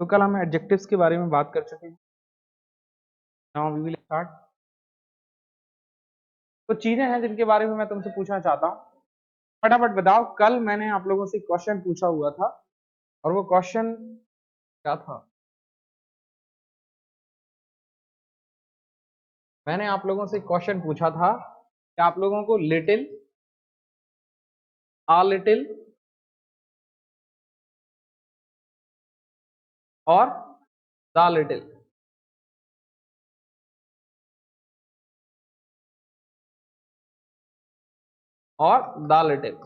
तो कल हम एडजेक्टिव्स के बारे में बात कर चुके हैं। Now we will start. तो चीजें हैं जिनके बारे में मैं तुमसे पूछना चाहता हूँ। फटाफट बताओ, कल मैंने आप लोगों से क्वेश्चन पूछा हुआ था और वो क्वेश्चन क्या था? मैंने आप लोगों से क्वेश्चन पूछा था कि आप लोगों को लिटिल, आ लिटिल और द लिटिल, और द लिटिल,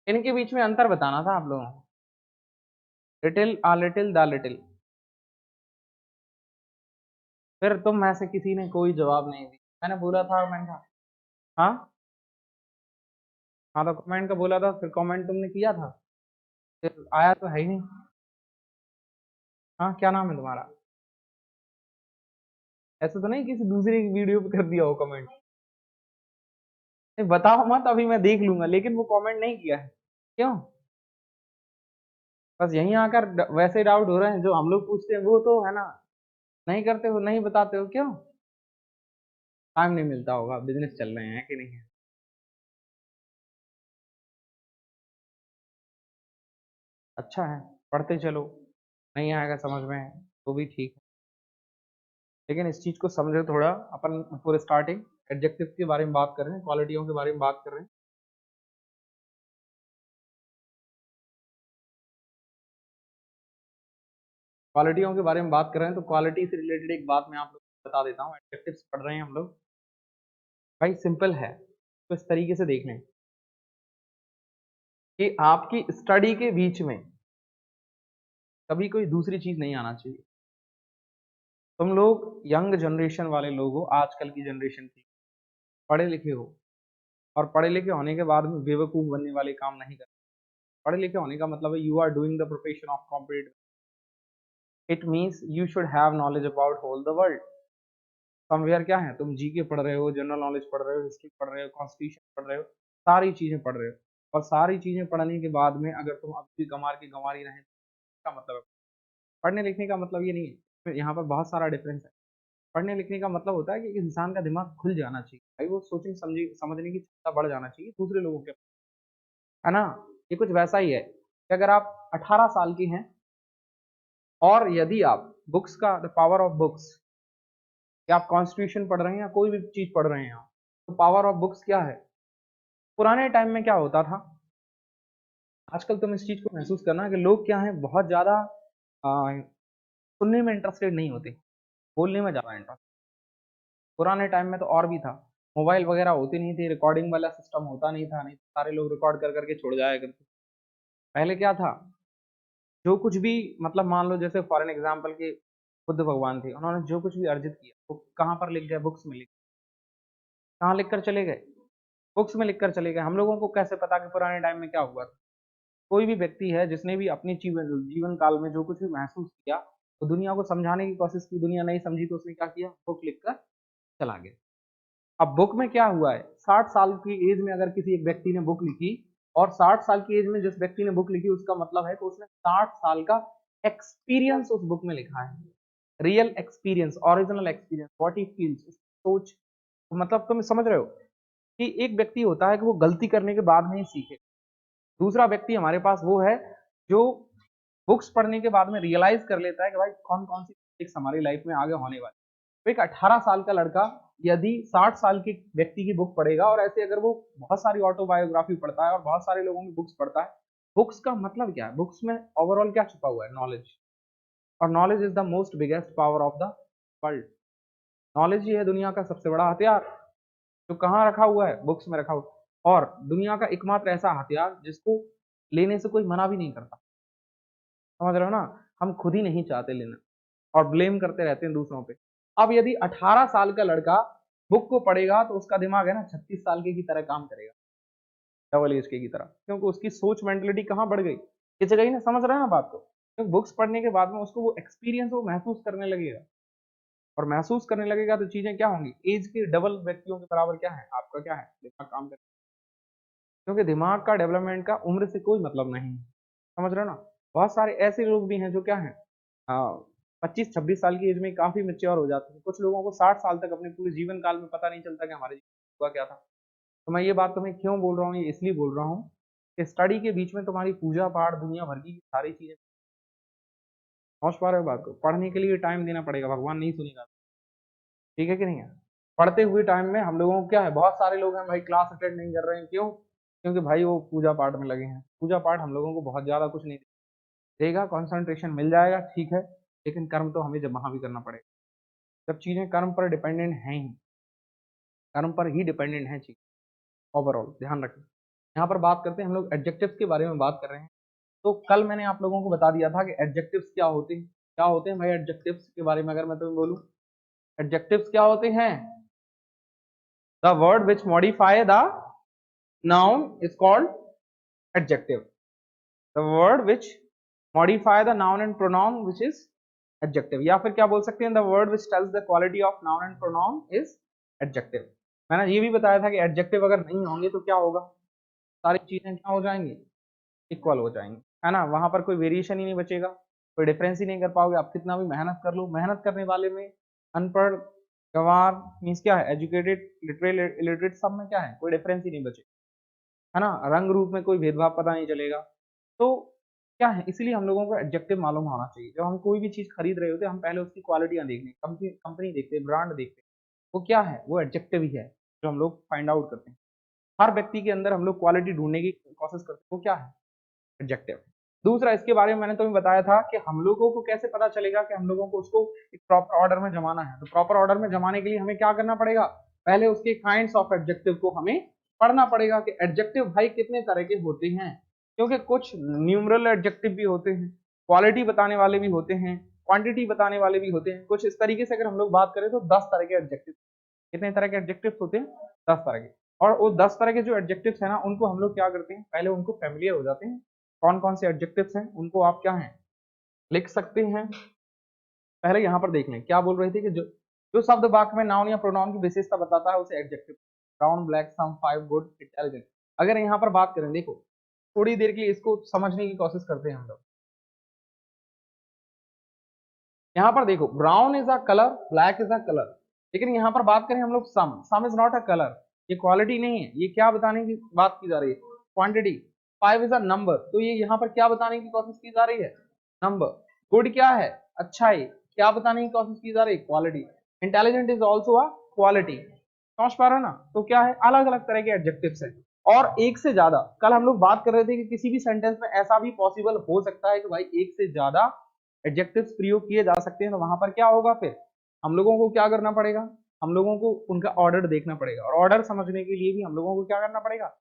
इनके बीच में अंतर बताना था आप लोगों को। Little, uh little, the little. फिर तुम में से किसी ने कोई जवाब नहीं दी। मैंने बोला था, मैंने कहा हाँ हाँ, तो कमेंट का बोला था, फिर कमेंट तुमने किया था, फिर आया तो है ही नहीं। हाँ, क्या नाम है तुम्हारा? ऐसा तो नहीं किसी दूसरी वीडियो पे कर दिया हो कमेंट? नहीं, बताओ मत, अभी मैं देख लूंगा, लेकिन वो कमेंट नहीं किया है। क्यों? बस यहीं आकर वैसे डाउट हो रहे हैं जो हम लोग पूछते हैं वो तो है ना, नहीं करते हो, नहीं बताते हो, क्यों? टाइम नहीं मिलता होगा, बिजनेस चल रहे हैं कि नहीं है? अच्छा है, पढ़ते चलो, नहीं आएगा समझ में तो भी ठीक है, लेकिन इस चीज को समझो थोड़ा। अपन पूरे स्टार्टिंग एडजेक्टिव के बारे में बात कर रहे हैं, क्वालिटियों के बारे में बात कर रहे हैं। क्वालिटियों के बारे में बात कर रहे हैं, तो क्वालिटी से रिलेटेड एक बात मैं आप लोग को बता देता हूँ। एडजेक्टिव्स पढ़ रहे हैं हम लोग, भाई सिंपल है, तो इस तरीके से देख लें कि आपकी स्टडी के बीच में कभी कोई दूसरी चीज नहीं आना चाहिए। तुम लोग यंग जनरेशन वाले लोग हो, आजकल की जनरेशन की, पढ़े लिखे हो, और पढ़े लिखे होने के बाद में बेवकूफ बनने वाले काम नहीं करते। पढ़े लिखे होने का मतलब है you are doing the profession of competitive. It means you should have knowledge about whole the world. Somewhere क्या है, तुम जीके पढ़ रहे हो, जनरल नॉलेज पढ़ रहे हो, हिस्ट्री पढ़ रहे हो, कॉन्स्टिट्यूशन पढ़ रहे हो, सारी चीजें पढ़ रहे हो। और सारी चीजें पढ़ने के बाद में अगर तुम अब भी गंवार की गंवारी रहे, का मतलब है पढ़ने लिखने का मतलब ये नहीं है। फिर यहाँ पर बहुत सारा डिफरेंस है। पढ़ने लिखने का मतलब होता है कि इंसान का दिमाग खुल जाना चाहिए, भाई वो सोचने समझे समझने की क्षमता बढ़ जाना चाहिए दूसरे लोगों के, है ना? ये कुछ वैसा ही है कि अगर आप 18 साल के हैं और यदि आप बुक्स का, द पावर ऑफ बुक्स, या आप कॉन्स्टिट्यूशन पढ़ रहे हैं या कोई भी चीज पढ़ रहे हैं, तो पावर ऑफ बुक्स क्या है? पुराने टाइम में क्या होता था, आजकल तुम इस चीज को महसूस करना कि लोग क्या है, बहुत ज्यादा सुनने में इंटरेस्टेड नहीं होते, बोलने में ज्यादा इंटरेस्ट। पुराने टाइम में तो और भी था, मोबाइल वगैरह होते नहीं थे, रिकॉर्डिंग वाला सिस्टम होता नहीं था, नहीं तो सारे लोग रिकॉर्ड कर करके छोड़ जाया करते। पहले क्या था, जो कुछ भी, मतलब मान लो जैसे फॉर एन एग्जाम्पल के बुद्ध भगवान थे, उन्होंने जो कुछ भी अर्जित किया वो कहाँ पर लिख गए? बुक्स में लिख, कहाँ लिख कर चले गए? बुक्स में लिख कर चले गए। हम लोगों को कैसे पता कि पुराने टाइम में क्या हुआ था? कोई भी व्यक्ति है जिसने भी अपने जीवन जीवन काल में जो कुछ भी महसूस किया, तो दुनिया को समझाने की कोशिश की, दुनिया नहीं समझी तो उसने क्या किया? बुक लिख कर चला गया। अब बुक में क्या हुआ है, 60 साल की एज में अगर किसी एक व्यक्ति ने बुक लिखी, और 60 साल की एज में जिस व्यक्ति ने बुक लिखी, उसका मतलब है कि उसने 60 साल का एक्सपीरियंस उस बुक में लिखा है। Real experience, original experience, what he feels, सोच। मतलब तुम समझ रहे हो कि एक व्यक्ति होता है कि वो गलती करने के बाद में ही सीखे, दूसरा व्यक्ति हमारे पास वो है जो बुक्स पढ़ने के बाद में रियलाइज कर लेता है कि भाई कौन कौन सी मिस्टेक्स हमारी लाइफ में आगे होने वाली। तो एक 18 साल का लड़का यदि 60 साल के व्यक्ति की बुक पढ़ेगा, और ऐसे अगर वो बहुत सारी ऑटोबायोग्राफी पढ़ता है और बहुत सारे लोगों की बुक्स पढ़ता है, बुक्स का मतलब क्या है? बुक्स में ओवरऑल क्या छुपा हुआ है? नॉलेज। और knowledge is the most biggest power of the world. Knowledge ही है दुनिया का सबसे बड़ा हथियार, जो कहाँ रखा हुआ है? बुक्स में रखा हुआ। और दुनिया का एकमात्र ऐसा हथियार जिसको लेने से कोई मना भी नहीं करता। समझ रहे हो ना? हम खुद ही नहीं चाहते लेना और ब्लेम करते रहते हैं दूसरों पे। अब यदि 18 साल का लड़का बुक को पढ़ेगा तो उसका दिमाग है ना 36 साल के की तरह काम करेगा, डबल एज के की तरह, क्योंकि उसकी सोच मेंटलिटी कहाँ बढ़ गई? खिंच गई ना। समझ रहे हैं ना बात को? क्योंकि बुक्स पढ़ने के बाद में उसको वो एक्सपीरियंस वो महसूस करने लगेगा, और महसूस करने लगेगा तो चीजें क्या होंगी? एज के डबल व्यक्तियों के बराबर क्या है आपका? क्या है? दिमाग काम कर, क्योंकि दिमाग का डेवलपमेंट का उम्र से कोई मतलब नहीं है। समझ रहे हो ना? बहुत सारे ऐसे लोग भी हैं जो क्या हैं, 25-26 साल की एज में काफी मेच्योर हो जाते हैं। कुछ लोगों को 60 साल तक अपने पूरे जीवन काल में पता नहीं चलता कि हमारे जीवन में हुआ क्या था। तो मैं ये बात तुम्हें क्यों बोल रहा हूँ, ये इसलिए बोल रहा हूँ कि स्टडी के बीच में तुम्हारी पूजा पाठ दुनिया भर की सारी चीजें, समझ पा रहे हो बात को, पढ़ने के लिए टाइम देना पड़ेगा, भगवान नहीं सुनेगा। ठीक है कि नहीं है? पढ़ते हुए टाइम में हम लोगों को क्या है, बहुत सारे लोग हैं भाई क्लास अटेंड नहीं कर रहे हैं, क्यों? क्योंकि भाई वो पूजा पाठ में लगे हैं। पूजा पाठ हम लोगों को बहुत ज्यादा कुछ नहीं देगा, कंसंट्रेशन मिल जाएगा ठीक है, लेकिन कर्म तो हमें जब वहां भी करना पड़ेगा। जब चीजें कर्म पर डिपेंडेंट हैं ही, कर्म पर ही डिपेंडेंट है चीज, ओवरऑल ध्यान रखें। यहाँ पर बात करते हैं, हम लोग एडजेक्टिव्स के बारे में बात कर रहे हैं। तो कल मैंने आप लोगों को बता दिया था कि एडजेक्टिव्स क्या होते हैं। क्या होते हैं भाई एडजेक्टिव्स के बारे में अगर मैं तुम्हें बोलूं, एडजेक्टिव्स क्या होते हैं? The word which modify the noun is called adjective. The word which modify the noun and pronoun which is adjective, या फिर क्या बोल सकते हैं, the word which tells the quality of noun and pronoun is adjective. मैंने ये भी बताया था कि एडजेक्टिव अगर नहीं होंगे तो क्या होगा, सारी चीजें क्या हो जाएंगी, इक्वल हो जाएंगे, है ना? वहां पर कोई वेरिएशन ही नहीं बचेगा, कोई डिफरेंस ही नहीं कर पाओगे। आप कितना भी मेहनत कर लो, मेहनत करने वाले में अनपढ़, गंवार मीन्स क्या है, एजुकेटेड, लिटरेट, इलिटरेट, सब में क्या है, कोई डिफरेंस ही नहीं बचेगा, है ना? रंग रूप में कोई भेदभाव पता नहीं चलेगा। तो क्या है, इसलिए हम लोगों को एडजेक्टिव मालूम होना चाहिए। जब हम कोई भी चीज खरीद रहे होते हैं, हम पहले उसकी क्वालिटियां देखते हैं, कंपनी कंपनी देखते हैं, ब्रांड देखते हैं, वो क्या है, वो एडजेक्टिव ही है जो हम लोग फाइंड आउट करते हैं। हर व्यक्ति के अंदर हम लोग क्वालिटी ढूंढने की कोशिश करते हैं, वो क्या है, एडजेक्टिव। दूसरा, इसके बारे में मैंने तुम्हें बताया था कि हम लोगों को कैसे पता चलेगा कि हम लोगों को उसको एक प्रॉपर ऑर्डर में जमाना है। तो प्रॉपर ऑर्डर में जमाने के लिए हमें क्या करना पड़ेगा, पहले उसके काइंड्स ऑफ एडजेक्टिव को हमें पढ़ना पड़ेगा कि एडजेक्टिव भाई कितने तरह के होते हैं। क्योंकि कुछ न्यूमरल एडजेक्टिव भी होते हैं, क्वालिटी बताने वाले भी होते हैं, क्वांटिटी बताने वाले भी होते हैं। कुछ इस तरीके से अगर हम लोग बात करें तो 10 तरह के एडजेक्टिव, कितने तरह के एडजेक्टिव्स होते हैं, 10 तरह के। और वो 10 तरह के जो एडजेक्टिव्स है ना, उनको हम लोग क्या करते हैं, पहले उनको फेमिलियर हो जाते हैं, कौन कौन से एडजेक्टिव्स हैं उनको आप क्या है, लिख सकते हैं। पहले यहाँ पर देख लें, क्या बोल रहे थे कि जो जो शब्द वाक्य में नाउन या प्रोनाउन की विशेषता बताता है उसे एडजेक्टिव। ब्राउन, ब्लैक, सम, फाइव, गुड, इंटेलिजेंट। अगर यहाँ पर बात करें, देखो थोड़ी देर के लिए इसको समझने की कोशिश करते हैं हम लोग। यहाँ पर देखो, brown is a colour, black is a colour, लेकिन यहाँ पर बात करें हम लोग, सम इज नॉट अ कलर, ये क्वालिटी नहीं है, ये क्या बताने की बात की जा रही है, quantity. Five is a number, तो ये यहाँ पर क्या बताने की कोशिश की जा रही है, नंबर। गुड क्या है, अच्छाई, क्या बताने की कोशिश की जा रही है, quality. Intelligent is also a quality, समझ पा रहे हो ना? तो क्या है, अलग अलग तरह के एडजेक्टिव्स हैं, और एक से ज्यादा। कल हम लोग बात कर रहे थे कि किसी भी सेंटेंस में ऐसा भी पॉसिबल हो सकता है कि भाई एक से ज्यादा एडजेक्टिव्स प्रयोग किए जा सकते हैं। तो वहां पर क्या होगा, फिर हम लोगों को क्या करना पड़ेगा, हम लोगों को उनका ऑर्डर देखना पड़ेगा, और ऑर्डर समझने के लिए भी हम लोगों को क्या करना पड़ेगा,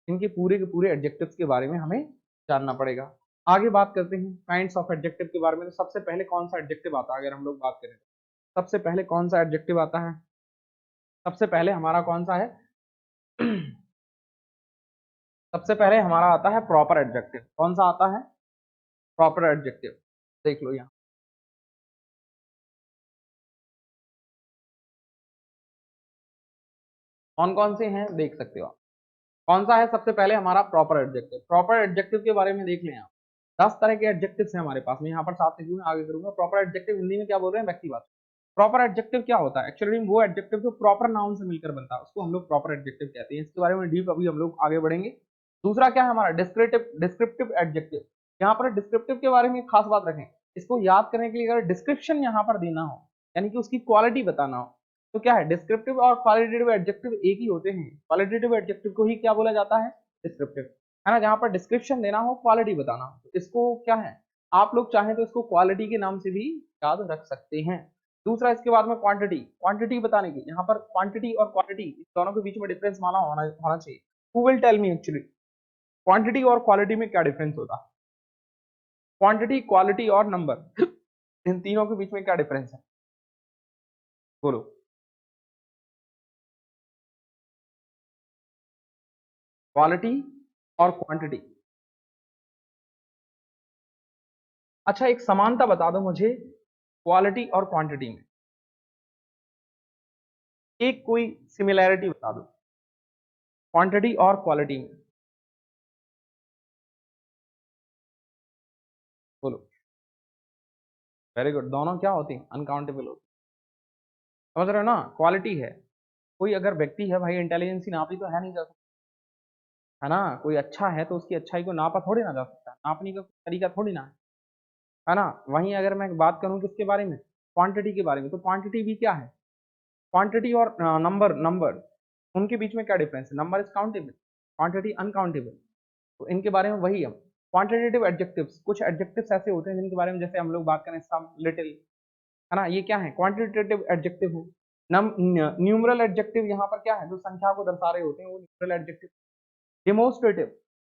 इनके पूरे के पूरे एडजेक्टिव्स के बारे में हमें जानना पड़ेगा। आगे बात करते हैं काइंड्स ऑफ एडजेक्टिव के बारे में। तो सबसे पहले कौन सा एडजेक्टिव आता है, अगर हम लोग बात करें तो सबसे पहले कौन सा एडजेक्टिव आता है, सबसे पहले हमारा कौन सा है सबसे पहले हमारा आता है प्रॉपर एडजेक्टिव। कौन सा आता है, प्रॉपर एडजेक्टिव। देख लो यहाँ, कौन कौन से हैं देख सकते हो आप। कौन सा है सबसे पहले हमारा, प्रॉपर एडजेक्टिव। प्रॉपर एडजेक्टिव के बारे में देख लें आप, 10 तरह के एडजेक्टिव्स हैं हमारे पास में, यहाँ पर साथ में आगे करूंगा। प्रॉपर एडजेक्टिव हिंदी में क्या बोल रहे हैं, व्यक्तिवाचक। प्रॉपर एडजेक्टिव क्या होता है, एक्चुअली वो एडजेक्टिव जो प्रॉपर नाउन से मिलकर बनता है उसको हम लोग प्रॉपर एडजेक्टिव कहते हैं। इसके बारे में डीप अभी हम लोग आगे बढ़ेंगे। दूसरा क्या है हमारा, डिस्क्रिप्टिव डिस्क्रिप्टिव एडजेक्टिव। यहाँ पर डिस्क्रिप्टिव के बारे में खास बात रखें, इसको याद करने के लिए अगर डिस्क्रिप्शन यहाँ पर देना हो, यानी कि उसकी क्वालिटी बताना हो, तो क्या है, डिस्क्रिप्टिव और क्वालिटेटिव एडजेक्टिव एक ही होते हैं। क्वालिटेटिव एडजेक्टिव को ही क्या बोला जाता है, डिस्क्रिप्टिव, है ना? जहां पर डिस्क्रिप्शन देना हो, क्वालिटी बताना हो, तो इसको क्या है, आप लोग चाहें तो इसको क्वालिटी के नाम से भी याद रख सकते हैं। दूसरा, इसके बाद में क्वांटिटी, क्वांटिटी बताने की, यहाँ पर क्वांटिटी और क्वालिटी दोनों के बीच में डिफरेंस माना होना चाहिए। Who will tell me actually quantity और क्वालिटी में क्या डिफरेंस होता है, क्वांटिटी, क्वालिटी और नंबर इन तीनों के बीच में क्या डिफरेंस है, बोलो। क्वालिटी और क्वांटिटी, अच्छा एक समानता बता दो मुझे, क्वालिटी और क्वांटिटी में एक कोई सिमिलैरिटी बता दो, क्वांटिटी और क्वालिटी में। बोलो। वेरी गुड, दोनों क्या होती हैं? अनकाउंटेबल होती हैं। समझ रहे हो ना, क्वालिटी है। कोई अगर व्यक्ति है भाई, इंटेलिजेंस ही नापी तो है नहीं जा सकता, है ना। कोई अच्छा है तो उसकी अच्छाई को नापा थोड़ी ना जा सकता, नापने का तरीका थोड़ी ना है ना। वहीं अगर मैं बात करूं किसके बारे में, क्वांटिटी के बारे में, तो क्वांटिटी भी क्या है, क्वांटिटी और नंबर, नंबर उनके बीच में क्या डिफरेंस है? Number is countable, quantity uncountable. तो इनके बारे में वही हम, क्वांटिटेटिव एडजेक्टिव्स, कुछ एडजेक्टिव्स ऐसे होते हैं जिनके बारे में जैसे हम लोग बात करें सम, लिटिल, है ना, ये क्या है? क्वांटिटेटिव एडजेक्टिव है। न्यूमरल एडजेक्टिव यहाँ पर क्या है? जो संख्या को दर्शा रहे होते हैं वो न्यूमरल एडजेक्टिव। डेमोन्स्ट्रेटिव,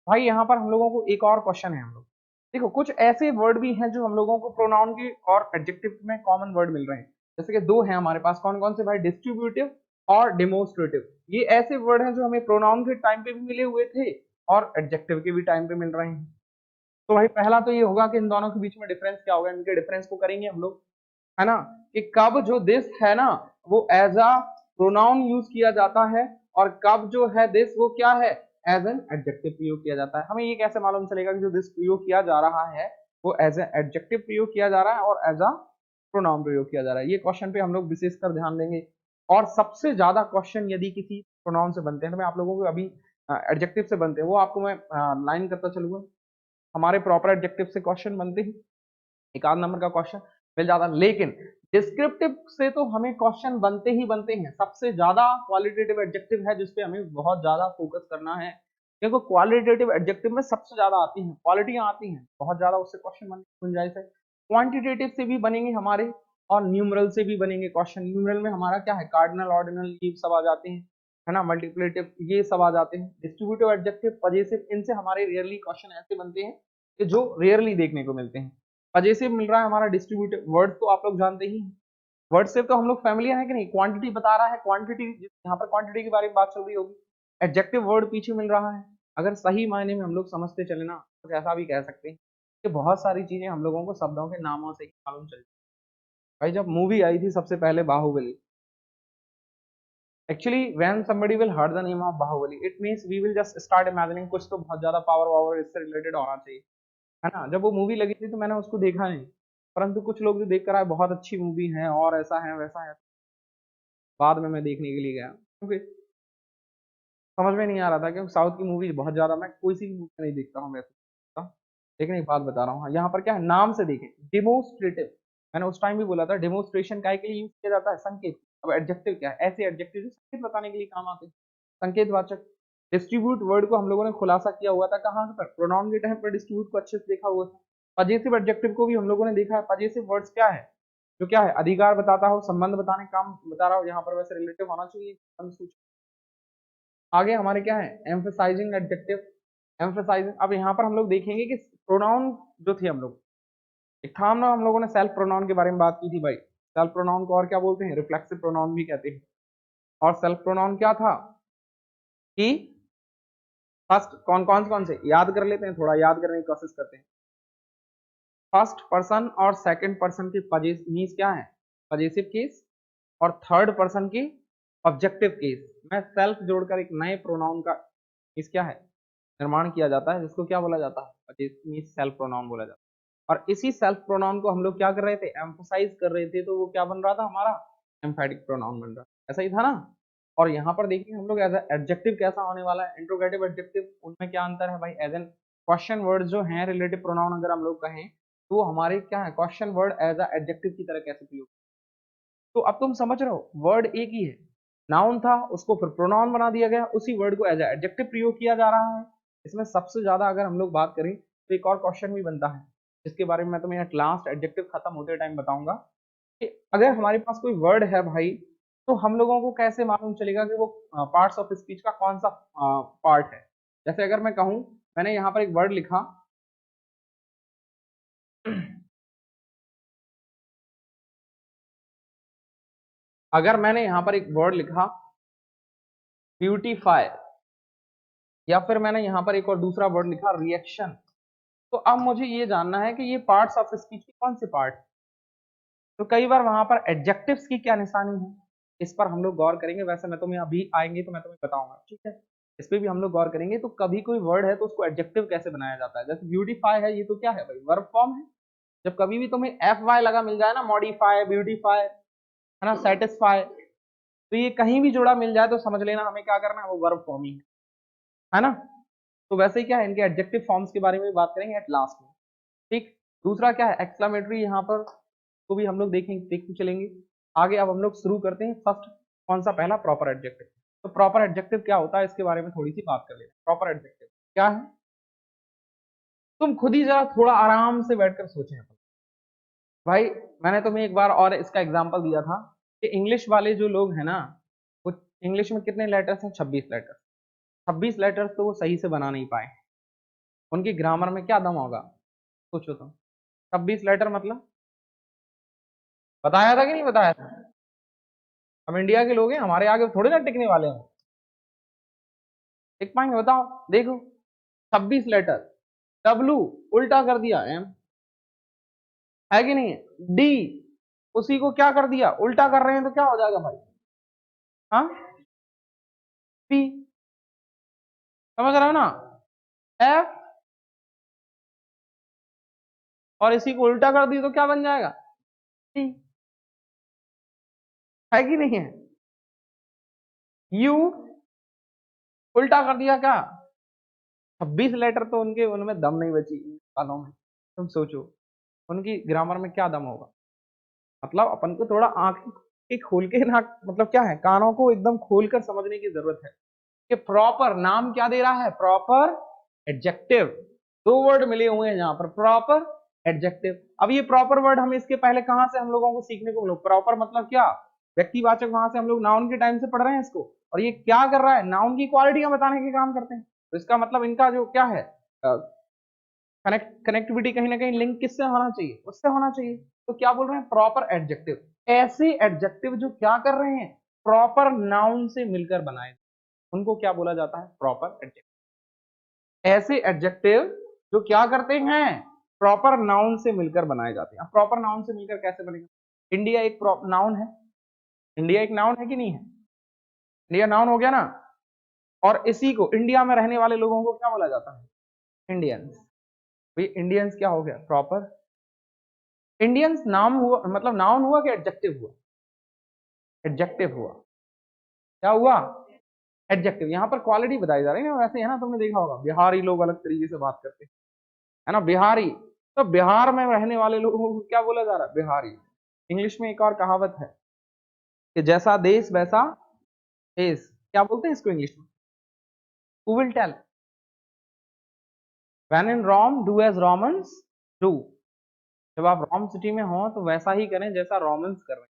भाई यहाँ पर हम लोगों को एक और क्वेश्चन है, हम लोग देखो कुछ ऐसे वर्ड भी हैं जो हम लोगों को प्रोनाउन के और एडजेक्टिव में कॉमन वर्ड मिल रहे हैं। जैसे कि दो हैं हमारे पास, कौन कौन से भाई? डिस्ट्रीब्यूटिव और डेमोन्स्ट्रेटिव। ये ऐसे वर्ड हैं जो हमें प्रोनाउन के टाइम पे भी मिले हुए थे और एडजेक्टिव के भी टाइम पे मिल रहे हैं। तो भाई पहला तो ये होगा कि इन दोनों के बीच में डिफरेंस क्या होगा, इनके डिफरेंस को करेंगे हम लोग, है ना, कि कब जो दिस है ना वो एज अ प्रोनाउन यूज किया जाता है और कब जो है दिस वो क्या है? एज एन एडजेक्टिव प्रयोग किया जाता है। हमें ये कैसे मालूम चलेगा कि जो दिस प्रयोग किया जा रहा है वो एज ए एडजेक्टिव प्रयोग किया जा रहा है और एज अ प्रोनाउन प्रयोग किया जा रहा है? ये क्वेश्चन पे हम लोग विशेषकर ध्यान देंगे। और सबसे ज्यादा क्वेश्चन यदि किसी प्रोनाउन से बनते हैं, तो मैं आप लोगों को अभी एडजेक्टिव से बनते हैं वो आपको मैं लाइन करता चलूंगा। हमारे प्रॉपर एडजेक्टिव से क्वेश्चन बनते ही एक आध नंबर का क्वेश्चन मिल जाता है, लेकिन डिस्क्रिप्टिव से तो हमें क्वेश्चन बनते ही बनते हैं। सबसे ज्यादा क्वालिटेटिव एडजेक्टिव है जिसपे हमें बहुत ज्यादा फोकस करना है, क्योंकि क्वालिटेटिव एडजेक्टिव में सबसे ज्यादा आती हैं, क्वालिटियां आती हैं बहुत ज्यादा, उससे क्वेश्चन बनने की गुंजाइश है। क्वांटिटेटिव से भी बनेंगे हमारे और न्यूमरल से भी बनेंगे क्वेश्चन। न्यूमरल में हमारा क्या है? कार्डिनल, ऑर्डिनल, ये सब आ जाते हैं, है ना, मल्टीप्लेटिव, ये सब आ जाते हैं। डिस्ट्रीब्यूटिव एडजेक्टिव, पजेसिव, इनसे हमारे रेयरली क्वेश्चन ऐसे बनते हैं कि जो रेयरली देखने को मिलते हैं। पजेसिव मिल रहा है हमारा डिस्ट्रीब्यूटिव वर्ड, तो आप लोग जानते ही हैं, वर्ड से तो हम लोग फैमिलियर है कि नहीं। क्वांटिटी बता रहा है, क्वांटिटी, यहाँ पर क्वांटिटी के बारे में बात चल रही होगी, एडजेक्टिव वर्ड पीछे मिल रहा है। अगर सही मायने में हम लोग समझते चले ना तो ऐसा भी कह सकते हैं कि बहुत सारी चीजें हम लोगों को शब्दों के नामों से ही मालूम चलती। भाई जब मूवी आई थी सबसे पहले Baahubali, actually when somebody will heard the name of Baahubali, it means we will just start imagining कुछ तो बहुत ज्यादा पावर वावर इससे रिलेटेड होना चाहिए, है ना। जब वो मूवी लगी थी तो मैंने उसको देखा नहीं, परंतु कुछ लोग जो देख कर आए बहुत अच्छी मूवी है और ऐसा है वैसा है, बाद में मैं देखने के लिए गया क्योंकि समझ में नहीं आ रहा था, क्योंकि साउथ की मूवी बहुत ज्यादा, मैं कोई सी मूवी नहीं देखता हूँ वैसे, लेकिन एक बात बता रहा हूँ, हाँ, यहाँ पर क्या है, नाम से देखें, डिमोन्स्ट्रेटिव, मैंने उस टाइम भी बोला था डेमोन्स्ट्रेशन काय के लिए यूज किया जाता है? संकेत। अब एडजेक्टिव क्या है? ऐसे एडजेक्टिव जो संकेत बताने के लिए काम आते हैं, संकेतवाचक। डिस्ट्रीब्यूट वर्ड को हम लोगों ने खुलासा किया हुआ था कहाँ पर? प्रोनाउन के टाइम पर डिस्ट्रीब्यूट को अच्छे से देखा हुआ था। पजेसिव एडजेक्टिव को भी हम लोगों ने देखा है। पजेसिव वर्ड्स क्या है? जो क्या है? अधिकार बताता हो, संबंध बताने का काम बता रहा हो, यहाँ पर वैसे रिलेटिव होना चाहिए। आगे हमारे क्या है? Emphasizing adjective, emphasizing. अब यहाँ पर हम लोग देखेंगे कि प्रोनाउन जो थे हम लोग, एक था हम लोगों ने सेल्फ प्रोनाउन के बारे में बात की थी भाई। सेल्फ प्रोनाउन को और क्या बोलते हैं? रिफ्लेक्सिव प्रोनाउन भी कहते हैं। और सेल्फ प्रोनाउन क्या था कि फर्स्ट कौन से याद कर लेते हैं, थोड़ा याद करने की कोशिश करते हैं। फर्स्ट पर्सन और सेकंड पर्सन के मीन्स क्या है? Possessive case. और थर्ड पर्सन की ऑब्जेक्टिव केस में सेल्फ जोड़कर एक नए प्रोनाउन का इस क्या है? निर्माण किया जाता है, जिसको क्या बोला जाता है? सेल्फ प्रोनाउन बोला जाता है। और इसी सेल्फ प्रोनाउन को हम लोग क्या कर रहे थे? एम्फोसाइज कर रहे थे, तो वो क्या बन रहा था हमारा? एम्फेटिक प्रोनाउन बन रहा, ऐसा ही था ना। और यहाँ पर देखिए हम लोग एज एडजेक्टिव कैसा होने वाला है, इंट्रोगेटिव एडजेक्टिव, उनमें क्या अंतर है भाई? एज एन क्वेश्चन वर्ड जो है रिलेटिव प्रोनाउन अगर हम लोग कहें तो हमारे क्या है? क्वेश्चन वर्ड एज एडजेक्टिव की तरह कैसे प्रयोग। तो अब तुम समझ रहे हो, वर्ड एक ही है, नाउन था उसको फिर प्रोनाउन बना दिया गया, उसी वर्ड को एज एडजेक्टिव प्रयोग किया जा रहा है। इसमें सबसे ज्यादा अगर हम लोग बात करें तो एक और क्वेश्चन भी बनता है, जिसके बारे में मैं तुम्हें एट लास्ट एडजेक्टिव खत्म होते टाइम बताऊंगा, कि अगर हमारे पास कोई वर्ड है भाई, तो हम लोगों को कैसे मालूम चलेगा कि वो पार्ट्स ऑफ स्पीच का कौन सा पार्ट है। जैसे अगर मैं कहूं, मैंने यहाँ पर एक वर्ड लिखा अगर मैंने यहाँ पर एक वर्ड लिखा ब्यूटीफाई, या फिर मैंने यहाँ पर एक और दूसरा वर्ड लिखा रिएक्शन, तो अब मुझे ये जानना है कि ये पार्ट्स ऑफ स्पीच के कौन से पार्ट। तो कई बार वहां पर एडजेक्टिव्स की क्या निशानी है, इस पर हम लोग गौर करेंगे। वैसे मैं तुम्हें अभी आएंगे तो मैं तुम्हें बताऊंगा, ठीक है। इस पे भी हम लोग गौर करेंगे। तो कभी कोई वर्ड है तो उसको एडजेक्टिव कैसे बनाया जाता है। जैसे ब्यूटीफाई है, ये तो क्या है भाई? वर्ब फॉर्म है, जब कभी भी तुम्हें एफ वाई लगा मिल जाए ना, मॉडिफाई, ब्यूटीफाई, है ना, सेटिस्फाई, तो ये कहीं भी जुड़ा मिल जाए तो समझ लेना हमें क्या करना है, वो वर्ब फॉर्मिंग है ना। तो वैसे ही क्या है, इनके एडजेक्टिव फॉर्म्स के बारे में भी बात करेंगे एट लास्ट में। ठीक, दूसरा क्या है, एक्सक्लेमेटरी, यहाँ पर तो भी हम लोग देखेंगे, देखते चलेंगे आगे। अब हम लोग शुरू करते हैं फर्स्ट, कौन सा, पहला प्रॉपर एडजेक्टिव। तो प्रॉपर एडजेक्टिव क्या होता है इसके बारे में थोड़ी सी बात कर लेते हैं। प्रॉपर एडजेक्टिव क्या है, तुम खुद ही जरा थोड़ा आराम से बैठकर सोचें अपन। भाई मैंने तुम्हें एक बार और इसका एग्जांपल दिया था कि इंग्लिश वाले जो लोग हैं ना, वो इंग्लिश में कितने लेटर्स हैं, 26 लेटर्स। 26 लेटर्स तो वो सही से बना नहीं पाए, उनकी ग्रामर में क्या दम होगा, सोचो तुम। 26 लेटर मतलब बताया था कि नहीं बताया था। हम इंडिया के लोग हैं, हमारे आगे थोड़े ना टिकने वाले हैं। टिक पाएंगे बताओ, देखो 26 लेटर, डब्लू उल्टा कर दिया एम, है कि नहीं है, डी उसी को क्या कर दिया, उल्टा कर रहे हैं तो क्या हो जाएगा भाई, हाँ, पी, समझ रहे हो ना, एफ, और इसी को उल्टा कर दी तो क्या बन जाएगा, टी, है कि नहीं है, यू उल्टा कर दिया क्या, 26 लेटर तो उनके उनमें दम नहीं बची वालों में। तुम सोचो उनकी ग्रामर में क्या दम होगा। मतलब अपन को थोड़ा आंखें खोल के ना, मतलब क्या है, कानों को एकदम खोलकर समझने की जरूरत है कि प्रॉपर नाम क्या दे रहा है, प्रॉपर एडजेक्टिव। दो वर्ड मिले हुए हैं यहाँ पर, प्रॉपर एडजेक्टिव। अब ये प्रॉपर वर्ड हम इसके पहले कहां से हम लोगों को सीखने को मिला, प्रॉपर मतलब क्या, व्यक्तिवाचक, वहां से हम लोग नाउन के टाइम से पढ़ रहे हैं इसको। और ये क्या कर रहा है, नाउन की क्वालिटी बताने के काम करते हैं। तो इसका मतलब इनका जो क्या है, कनेक्टिविटी कहीं ना कहीं लिंक किससे होना चाहिए, उससे होना चाहिए। तो क्या बोल रहे हैं, प्रॉपर एडजेक्टिव। ऐसे एडजेक्टिव जो क्या कर रहे हैं, प्रॉपर नाउन से मिलकर बनाए, उनको क्या बोला जाता है, प्रॉपर एडजेक्टिव। ऐसे एडजेक्टिव जो क्या करते हैं, प्रॉपर नाउन से मिलकर बनाए जाते हैं। अब प्रॉपर नाउन से मिलकर कैसे बनेगा, इंडिया एक नाउन है, इंडिया एक नाउन है कि नहीं है, इंडिया नाउन हो गया ना। और इसी को इंडिया में रहने वाले लोगों को क्या बोला जाता है, इंडियंस। भाई इंडियंस क्या हो गया, प्रॉपर। इंडियंस नाम हुआ, मतलब नाउन हुआ कि एडजेक्टिव हुआ, एडजेक्टिव हुआ, क्या हुआ, एडजेक्टिव। यहाँ पर क्वालिटी बताई जा रही है ना, वैसे है ना, तुमने देखा होगा बिहारी लोग अलग तरीके से बात करते हैं, है ना, बिहारी। तो बिहार में रहने वाले लोगों को क्या बोला जा रहा है, बिहारी। इंग्लिश में एक और कहावत है कि जैसा देश वैसा देश, क्या बोलते हैं इसको इंग्लिश में, who will tell, when in Rome do as Romans do. जब आप रोम सिटी में हो तो वैसा ही करें जैसा रोमन्स कर रहे हैं।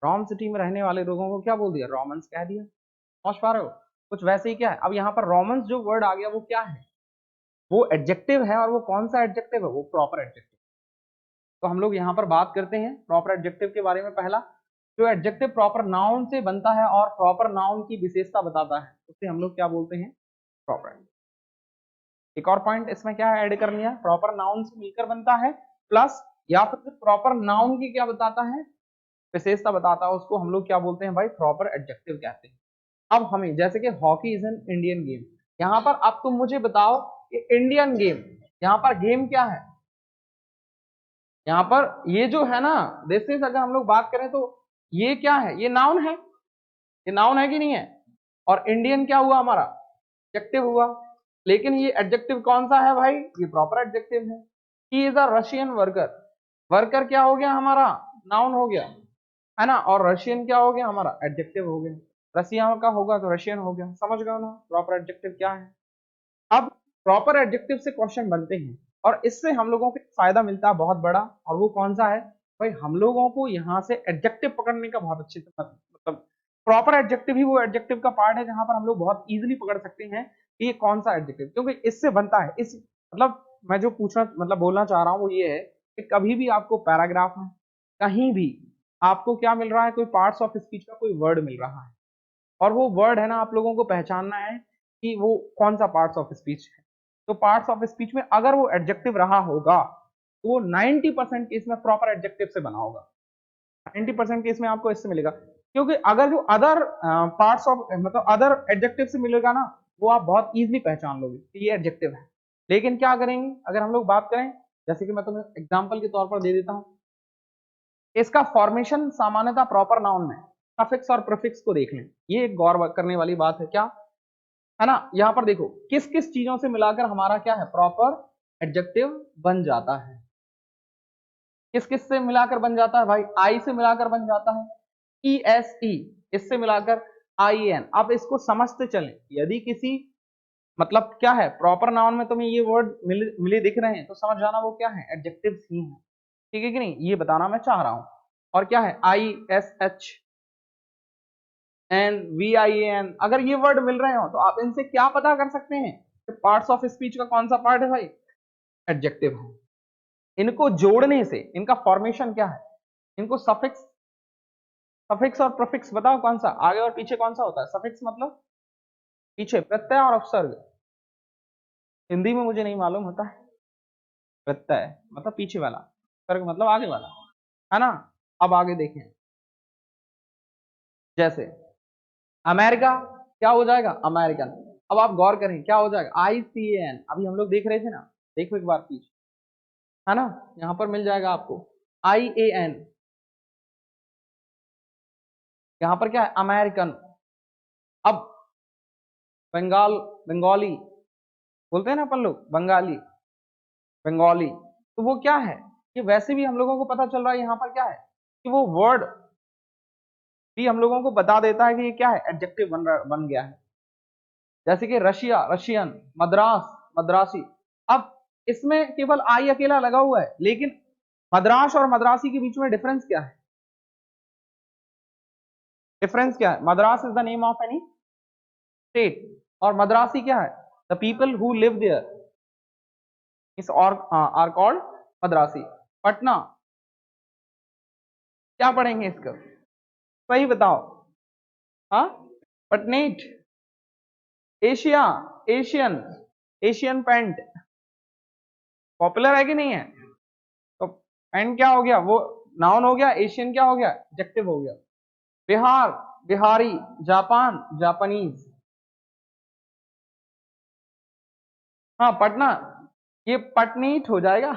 रोम सिटी में रहने वाले लोगों को क्या बोल दिया, रोमन्स कह दिया। समझ पा रहे हो, कुछ वैसे ही क्या है। अब यहाँ पर रोमन्स जो वर्ड आ गया वो क्या है, वो एडजेक्टिव है। और वो कौन सा एडजेक्टिव है, वो प्रॉपर एडजेक्टिव। तो हम लोग यहाँ पर बात करते हैं प्रॉपर एडजेक्टिव के बारे में। पहला, जो एडजेक्टिव प्रॉपर नाउन से बनता है और प्रॉपर नाउन की विशेषता बताता है, उसे हम लोग क्या बोलते हैं, प्रॉपर। एक और पॉइंट इसमें क्या ऐड कर लिया, प्रॉपर नाउन से मिलकर बनता है, प्लस या फिर प्रॉपर नाउन की क्या बताता है, विशेषता बताता है, उसको हम लोग क्या बोलते हैं भाई, प्रॉपर एडजेक्टिव कहते हैं। अब हमें, जैसे कि hockey is an Indian game, यहाँ पर अब तुम मुझे बताओ कि इंडियन गेम, यहाँ पर गेम क्या है, यहाँ पर ये जो है ना, दिस इज, अगर हम लोग बात करें तो ये क्या है, ये नाउन है, ये नाउन है कि नहीं है। और इंडियन क्या हुआ हमारा, एडजेक्टिव हुआ। लेकिन ये एडजेक्टिव कौन सा है भाई, ये प्रॉपर एडजेक्टिव है। He is a Russian worker, worker क्या हो गया हमारा, नाउन हो गया, है ना। और रशियन क्या हो गया हमारा, एडजेक्टिव हो गया। रसिया का होगा तो रशियन हो गया, समझ गए ना प्रॉपर एडजेक्टिव क्या है। अब प्रॉपर एडजेक्टिव से क्वेश्चन बनते हैं और इससे हम लोगों को फायदा मिलता है बहुत बड़ा। और वो कौन सा है भाई, हम लोगों को यहाँ से एडजेक्टिव पकड़ने का बहुत अच्छे से, मतलब प्रॉपर एडजेक्टिव ही वो एडजेक्टिव का पार्ट है जहां पर हम लोग बहुत इजीली पकड़ सकते हैं कि ये कौन सा एडजेक्टिव, क्योंकि इससे बनता है। इस मतलब मैं जो पूछना, मतलब बोलना चाह रहा हूँ वो ये है कि कभी भी आपको पैराग्राफ में कहीं भी आपको क्या मिल रहा है, कोई पार्ट्स ऑफ स्पीच का कोई वर्ड मिल रहा है, और वो वर्ड है ना, आप लोगों को पहचानना है कि वो कौन सा पार्ट्स ऑफ स्पीच है। तो पार्ट्स ऑफ स्पीच में अगर वो एडजेक्टिव रहा होगा तो वो 90% केस में प्रॉपर एडजेक्टिव से बना होगा। 90% केस में आपको इससे मिलेगा, क्योंकि अगर जो अदर पार्ट्स ऑफ, मतलब अदर एडजेक्टिव से मिलेगा ना, वो आप बहुत इजीली पहचान लोगे कि ये एडजेक्टिव है। लेकिन क्या करेंगे, अगर हम लोग बात करें जैसे कि मैं तुम्हें एग्जांपल के तौर पर दे देता हूं, इसका फॉर्मेशन सामान्यतः प्रॉपर नाउन में सफिक्स और प्रीफिक्स को देख लें, ये एक गौर करने वाली बात है, क्या है ना। यहां पर देखो किस किस चीजों से मिलाकर हमारा क्या है, प्रॉपर एडजेक्टिव बन जाता है। किस किस से मिलाकर बन जाता है भाई, आई से मिलाकर बन जाता है, ई एस ई, इससे मिलाकर आई एन। आप इसको समझते चलें, यदि किसी मतलब क्या है प्रॉपर नाउन में तुम्हें ये वर्ड मिले दिख रहे हैं तो समझ जाना वो क्या है, एडजेक्टिव ही है, ठीक है कि नहीं, ये बताना मैं चाह रहा हूं। और क्या है, I S H N V I N, अगर ये वर्ड मिल रहे हो तो आप इनसे क्या पता कर सकते हैं कि पार्ट्स ऑफ स्पीच का कौन सा पार्ट है भाई, एडजेक्टिव है। इनको जोड़ने से इनका फॉर्मेशन क्या है, इनको सफिक्स, सफिक्स और प्रीफिक्स बताओ कौन सा आगे और पीछे कौन सा होता है। सफिक्स मतलब पीछे प्रत्यय और उपसर्ग, हिंदी में मुझे नहीं मालूम होता है। प्रत्यय मतलब पीछे वाला, उपसर्ग मतलब आगे वाला, है ना। अब आगे देखें, जैसे अमेरिका क्या हो जाएगा, अमेरिकन। अब आप गौर करें क्या हो जाएगा, आई सी एन, अभी हम लोग देख रहे थे ना, देखो एक बार पीछे, है ना, यहां पर मिल जाएगा आपको आई ए एन, यहां पर क्या है, अमेरिकन। अब बंगाल, बंगाली बोलते हैं ना अपन लोग, बंगाली, बंगाली, तो वो क्या है, कि वैसे भी हम लोगों को पता चल रहा है यहाँ पर क्या है, कि वो वर्ड भी हम लोगों को बता देता है कि ये क्या है, एडजेक्टिव बन गया है। जैसे कि रशिया, रशियन, मद्रास, मद्रासी। अब इसमें केवल आई अकेला लगा हुआ है, लेकिन मद्रास और मद्रासी के बीच में डिफरेंस क्या है, डिफरेंस क्या है, Madras is the name of any state और मद्रासी क्या है, the people who live there is और आर कॉल्ड मद्रासी। पटना क्या पढ़ेंगे इसका, सही बताओ, हाँ, पटनेट, Asia, Asian, Asian paint, popular है कि नहीं है, तो पेंट क्या हो गया, वो नाउन हो गया, एशियन क्या हो गया, एडजेक्टिव हो गया। बिहार, बिहारी, जापान, जापानीज, हाँ पटना, ये पटनीट हो जाएगा,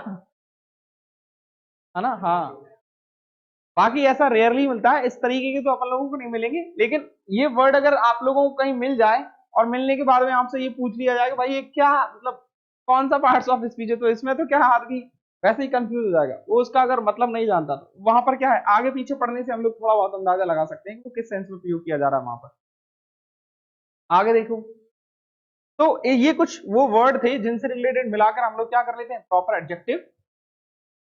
है ना, हाँ। बाकी ऐसा रेयरली मिलता है, इस तरीके के तो अपन लोगों को नहीं मिलेंगे, लेकिन ये वर्ड अगर आप लोगों को कहीं मिल जाए और मिलने के बाद में आपसे ये पूछ लिया जाए कि भाई ये क्या मतलब कौन सा पार्ट्स ऑफ स्पीच है, तो इसमें तो क्या आदमी वैसे ही कंफ्यूज हो जाएगा, वो उसका अगर मतलब नहीं जानता, तो वहां पर क्या है, आगे पीछे पढ़ने से हम लोग थोड़ा बहुत अंदाजा लगा सकते हैं कि किस सेंस में प्रयोग किया जा रहा है वहां पर। आगे देखो, तो ये कुछ वो वर्ड थे जिनसे रिलेटेड मिलाकर हम लोग क्या कर लेते हैं, प्रॉपर एडजेक्टिव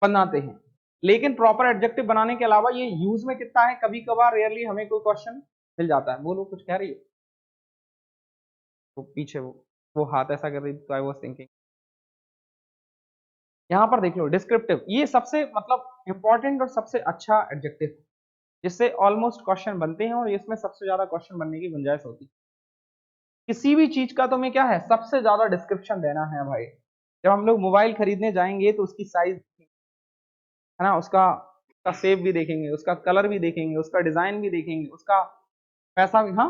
बनाते हैं। लेकिन प्रॉपर एडजेक्टिव बनाने के अलावा ये यूज में कितना है, कभी कभार रेयरली हमें कोई क्वेश्चन मिल जाता है। बोलो कुछ कह रही है, तो पीछे वो हाथ ऐसा कर रही थी, तो आई वाज थिंकिंग। यहाँ पर देख लो डिस्क्रिप्टिव, ये सबसे मतलब इंपॉर्टेंट और सबसे अच्छा एडजेक्टिव जिससे ऑलमोस्ट क्वेश्चन बनते हैं और इसमें सबसे ज्यादा क्वेश्चन बनने की गुंजाइश होती है। किसी भी चीज का तुम्हें क्या है, सबसे ज्यादा डिस्क्रिप्शन देना है भाई। जब हम लोग मोबाइल खरीदने जाएंगे तो उसकी साइज, है ना, उसका शेप भी देखेंगे, उसका कलर भी देखेंगे, उसका डिजाइन भी देखेंगे, उसका पैसा भी, हाँ,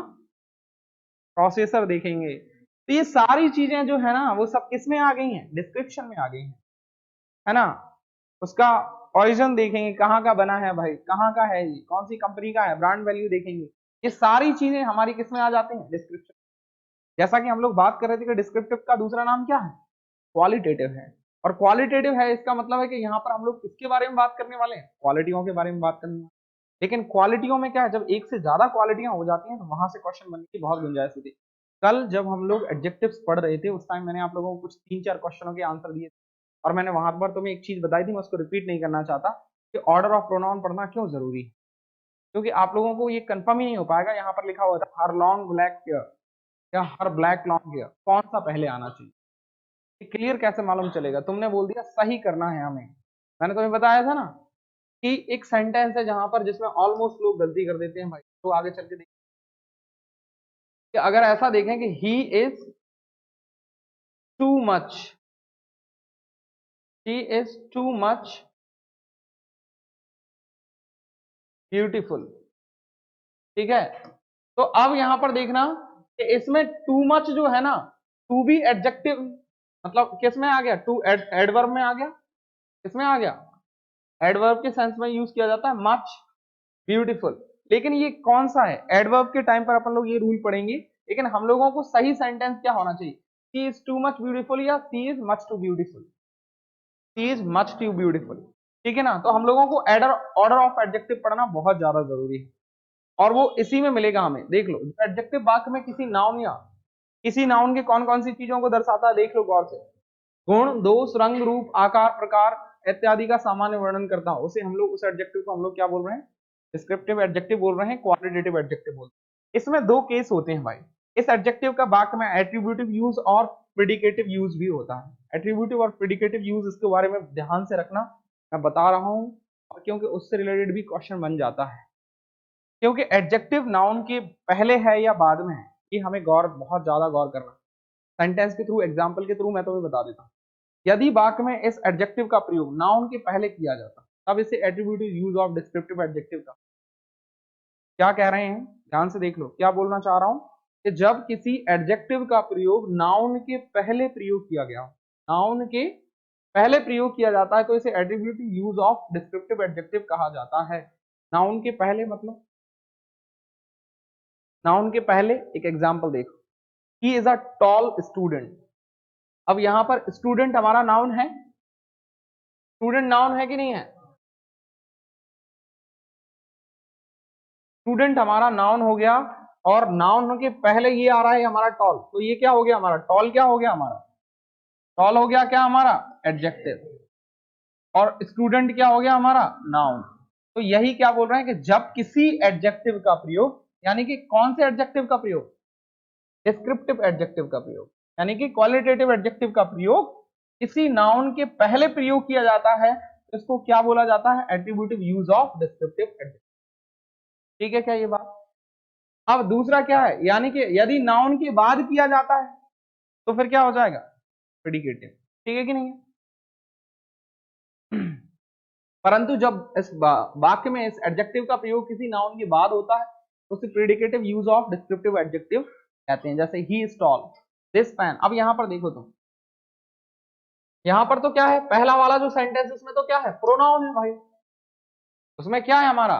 प्रोसेसर देखेंगे। तो ये सारी चीजें जो है ना वो सब किसमें आ गई हैं, डिस्क्रिप्शन में आ गई हैं, है ना। उसका ओरिजिन देखेंगे, कहाँ का बना है भाई, कहाँ का है ये, कौन सी कंपनी का है, ब्रांड वैल्यू देखेंगे। ये सारी चीजें हमारी किसमें आ जाती हैं, डिस्क्रिप्शन। जैसा कि हम लोग बात कर रहे थे कि डिस्क्रिप्टिव का दूसरा नाम क्या है, क्वालिटेटिव है। और क्वालिटेटिव है इसका मतलब है कि यहाँ पर हम लोग किसके बारे में बात करने वाले हैं, क्वालिटियों के बारे में बात करने वाले। लेकिन क्वालिटियों में क्या है, जब एक से ज्यादा क्वालिटियां हो जाती हैं तो वहां से क्वेश्चन बनने की बहुत गुंजाइश होती है। कल जब हम लोग एडजेक्टिव्स पढ़ रहे थे उस टाइम मैंने आप लोगों को कुछ 3-4 क्वेश्चनों के आंसर दिए और मैंने वहां पर तुम्हें एक चीज बताई थी, मैं उसको रिपीट नहीं करना चाहता, कि ऑर्डर ऑफ प्रोनाउन पढ़ना क्यों जरूरी है। क्योंकि आप लोगों को ये कंफर्म ही नहीं हो पाएगा, यहाँ पर लिखा हुआ था हर लॉन्ग ब्लैक हेयर या हर ब्लैक लॉन्ग हेयर, कौन सा पहले आना चाहिए, क्लियर कैसे मालूम चलेगा। तुमने बोल दिया सही करना है हमें, मैंने तुम्हें बताया था ना कि एक सेंटेंस है जहां पर जिसमें ऑलमोस्ट लोग गलती कर देते हैं भाई, तो आगे चल के देखें कि अगर ऐसा देखें कि he is too much, he is too much beautiful, ठीक है। तो अब यहां पर देखना कि इसमें टू मच जो है ना, टू भी एडजेक्टिव मतलब किस में आ गया, टू एडवर्ब में आ गया, किसमें आ गया, एडवर्ब के सेंस में यूज किया जाता है मच ब्यूटीफुल। लेकिन ये कौन सा है, एडवर्ब के टाइम पर अपन लोग ये रूल पढ़ेंगे, लेकिन हम लोगों को सही सेंटेंस क्या होना चाहिए, she is too much beautiful या she is much too beautiful, she is much too beautiful. ठीक है ना, तो हम लोगों को ऑर्डर ऑफ एडजेक्टिव पढ़ना बहुत ज्यादा जरूरी है, और वो इसी में मिलेगा हमें। देख लो, एडजेक्टिव वाक्य में किसी नाउन या किसी नाउन के कौन कौन सी चीजों को दर्शाता है, देख लो गौर से। गुण, दोष, रंग, रूप, आकार, प्रकार इत्यादि का सामान्य वर्णन करता है, उसे हम लोग, उस एडजेक्टिव को हम लोग क्या बोल रहे हैं, डिस्क्रिप्टिव एडजेक्टिव बोल रहे हैं, क्वालिटेटिव एडजेक्टिव बोल रहे हैं। इसमें दो केस होते हैं भाई, इस एडजेक्टिव का वाक्य में एट्रीब्यूटिव यूज और प्रेडिकेटिव यूज भी होता है। एट्रीब्यूटिव और प्रेडिकेटिव यूज, इसके बारे में ध्यान से रखना, मैं बता रहा हूं, और क्योंकि उससे रिलेटेड भी क्वेश्चन बन जाता है। क्योंकि एडजेक्टिव नाउन के पहले है या बाद में है, ये हमें गौर, बहुत ज्यादा गौर करना। सेंटेंस के थ्रू, एग्जाम्पल के थ्रू मैं तुम्हें बता देता हूँ। यदि वाक्य में इस एडजेक्टिव का प्रयोग नाउन के पहले किया जाता, तब इसे attributive use of descriptive adjective का, क्या कह रहे हैं, ध्यान से देख लो, क्या बोलना चाह रहा हूं, कि जब किसी एडजेक्टिव का प्रयोग नाउन के पहले प्रयोग किया गया, नाउन के पहले प्रयोग किया जाता है, तो इसे attributive use of descriptive adjective कहा जाता है। नाउन के पहले मतलब, नाउन के पहले, एक एग्जांपल देखो, he is a tall student. अब यहां पर स्टूडेंट हमारा नाउन है, स्टूडेंट नाउन है कि नहीं है, स्टूडेंट हमारा नाउन हो गया, और नाउन के पहले ये आ रहा है हमारा टॉल, तो ये क्या हो गया हमारा, टॉल क्या हो गया हमारा, टॉल हो गया क्या हमारा एडजेक्टिव, और स्टूडेंट क्या हो गया हमारा नाउन। तो यही क्या बोल रहे हैं, कि जब किसी एडजेक्टिव का प्रयोग, यानी कि कौन से एडजेक्टिव का प्रयोग, डिस्क्रिप्टिव एडजेक्टिव का प्रयोग, यानी कि क्वालिटेटिव एडजेक्टिव का प्रयोग किसी नाउन के पहले प्रयोग किया जाता है, तो इसको क्या बोला जाता है, attributive use of descriptive adjective. ठीक है क्या ये बात। अब दूसरा क्या है, यानी कि यदि नाउन के बाद किया जाता है, तो फिर क्या हो जाएगा, प्रेडिकेटिव। ठीक है कि नहीं है? परंतु जब इस वाक्य में इस एडजेक्टिव का प्रयोग किसी नाउन के बाद होता है, तो उसे predicative use of descriptive adjective कहते हैं। जैसे he is tall, this pen. अब यहां पर देखो तुम, यहां पर तो क्या है, पहला वाला जो सेंटेंस, उसमें तो क्या है, प्रोनाउन है भाई, उसमें क्या है हमारा,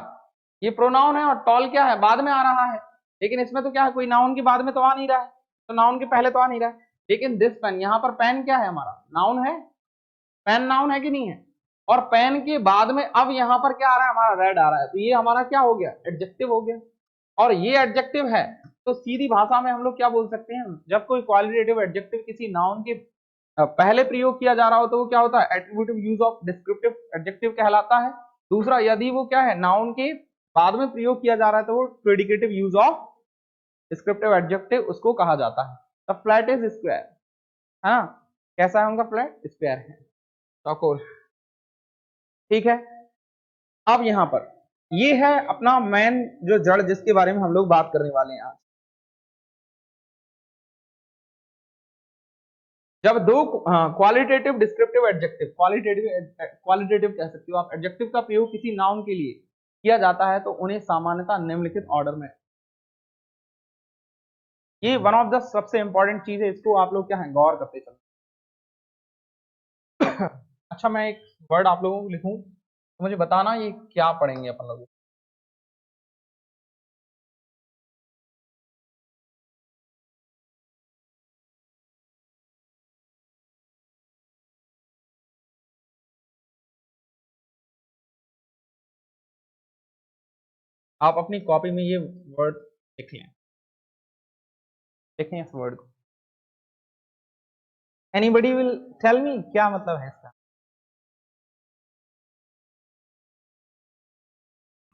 ये प्रोनाउन है, और टॉल क्या है, बाद में आ रहा है। लेकिन इसमें तो क्या है, कोई नाउन के बाद में तो आ नहीं रहा है, तो नाउन के पहले तो आ नहीं रहा है। लेकिन दिस पेन, यहां पर पेन क्या है हमारा, नाउन है, पेन नाउन है कि नहीं है, और पेन के बाद में अब यहां पर क्या आ रहा है हमारा, रेड आ रहा है, तो ये हमारा क्या हो गया, एडजेक्टिव हो गया। और ये एडजेक्टिव है, तो सीधी भाषा में हम लोग क्या बोल सकते हैं, जब कोई क्वालिटेटिव एडजेक्टिव किसी नाउन के पहले प्रयोग किया जा रहा हो, तो वो क्या होता है, attributive use of descriptive adjective कहलाता है। दूसरा, यदि वो क्या है, नाउन के बाद में प्रयोग किया जा रहा है, तो वो predicative use of descriptive adjective उसको कहा जाता है। द फ्लैट इज स्क्वायर, हाँ, कैसा है उनका फ्लैट, स्क्वायर है, चौकोर। ठीक है। अब यहां पर ये है अपना मेन जो जड़, जिसके बारे में हम लोग बात करने वाले हैं आज। जब दो क्वालिटेटिव डिस्क्रिप्टिव एडजेक्टिव, क्वालिटेटिव कह सकते हो आप, एडजेक्टिव का प्रयोग किसी नाउन के लिए किया जाता है, तो उन्हें सामान्यतः निम्नलिखित ऑर्डर में, ये वन ऑफ द सबसे इंपॉर्टेंट चीज है, इसको आप लोग क्या है, गौर करते चलो। अच्छा, मैं एक वर्ड आप लोगों को लिखूं, तो मुझे बताना ये क्या पढ़ेंगे अपन लोग। आप अपनी कॉपी में ये वर्ड लिख लें, लिखें इस वर्ड को। एनीबडी विल टेल मी क्या मतलब है इसका,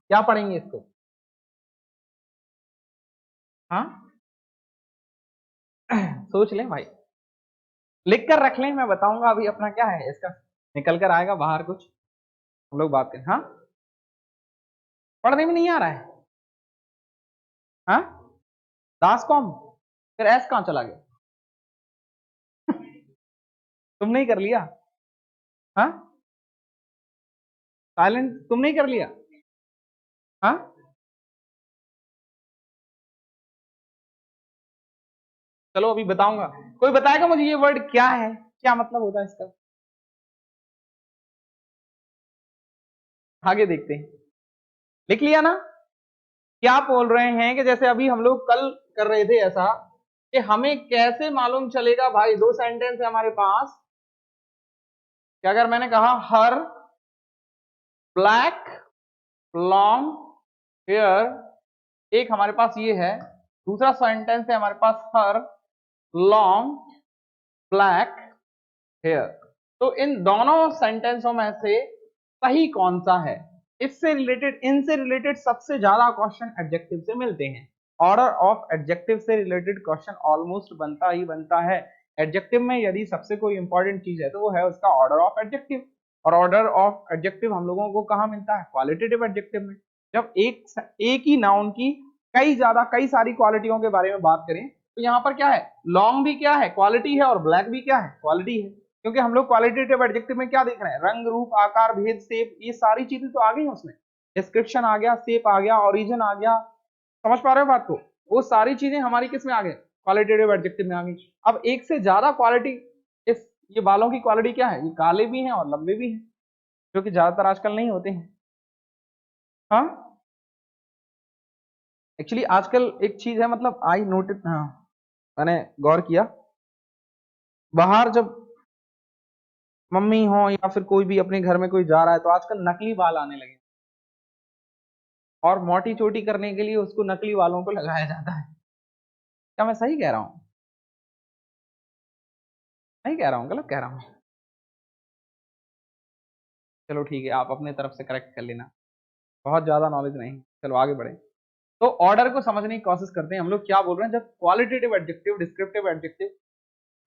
क्या पढ़ेंगे इसको, हाँ? सोच लें भाई, लिख कर रख लें, मैं बताऊंगा अभी अपना क्या है इसका, निकल कर आएगा बाहर कुछ, हम लोग बात करें। हाँ, पढ़ने में नहीं आ रहा है, हाँ, दास कौन, फिर एस कहां चला गया? तुम नहीं कर लिया, हाँ, साइलेंट तुम नहीं कर लिया, हाँ? चलो अभी बताऊंगा, कोई बताएगा मुझे ये वर्ड क्या है, क्या मतलब होता है इसका? आगे देखते हैं। लिख लिया ना? क्या बोल रहे हैं कि जैसे अभी हम लोग कल कर रहे थे ऐसा कि हमें कैसे मालूम चलेगा भाई, दो सेंटेंस है हमारे पास कि अगर मैंने कहा हर ब्लैक लॉन्ग हेयर, एक हमारे पास ये है, दूसरा सेंटेंस है हमारे पास हर लॉन्ग ब्लैक हेयर। तो इन दोनों सेंटेंसों में से सही कौन सा है? इससे रिलेटेड, इनसे रिलेटेड सबसे ज्यादा क्वेश्चन एडजेक्टिव से मिलते हैं। ऑर्डर ऑफ एडजेक्टिव से रिलेटेड क्वेश्चन ऑलमोस्ट बनता ही बनता है। एडजेक्टिव में यदि सबसे कोई इंपॉर्टेंट चीज है तो वो है उसका ऑर्डर ऑफ एडजेक्टिव। और ऑर्डर ऑफ एडजेक्टिव हम लोगों को कहाँ मिलता है? क्वालिटेटिव एडजेक्टिव में। जब एक ही नाउन की कई सारी क्वालिटियों के बारे में बात करें तो यहाँ पर क्या है? लॉन्ग भी क्या है? क्वालिटी है, और ब्लैक भी क्या है? क्वालिटी है। क्योंकि हम लोग क्वालिटेटिव एडजेक्टिव में क्या देख रहे हैं? रंग, रूप, आकार, भेद, शेप, ये सारी चीजें तो आ गई उसमें। डिस्क्रिप्शन आ गया, शेप आ गया, ओरिजिन आ गया। समझ पा रहे हो बात को? वो सारी चीजें हमारी किस में आ गई? क्वालिटेटिव एडजेक्टिव में आ गई। अब एक से ज्यादा क्वालिटी, इस ये बालों की क्वालिटी क्या है? ये काले भी हैं और लंबे भी हैं, जो कि ज्यादातर आजकल नहीं होते हैं। हाँ, एक्चुअली आजकल एक चीज है, मतलब आई नोटिस, हाँ मैंने गौर किया, बाहर जब मम्मी हो या फिर कोई भी अपने घर में कोई जा रहा है तो आजकल नकली बाल आने लगे, और मोटी चोटी करने के लिए उसको नकली बालों को लगाया जाता है। क्या मैं सही कह रहा हूँ? नहीं कह रहा हूँ, गलत कह रहा हूँ? चलो ठीक है, आप अपने तरफ से करेक्ट कर लेना, बहुत ज्यादा नॉलेज नहीं। चलो आगे बढ़े। तो ऑर्डर को समझने की कोशिश करते हैं हम लोग। क्या बोल रहे हैं? जब क्वालिटेटिव एडजेक्टिव, डिस्क्रिप्टिव एडजेक्टिव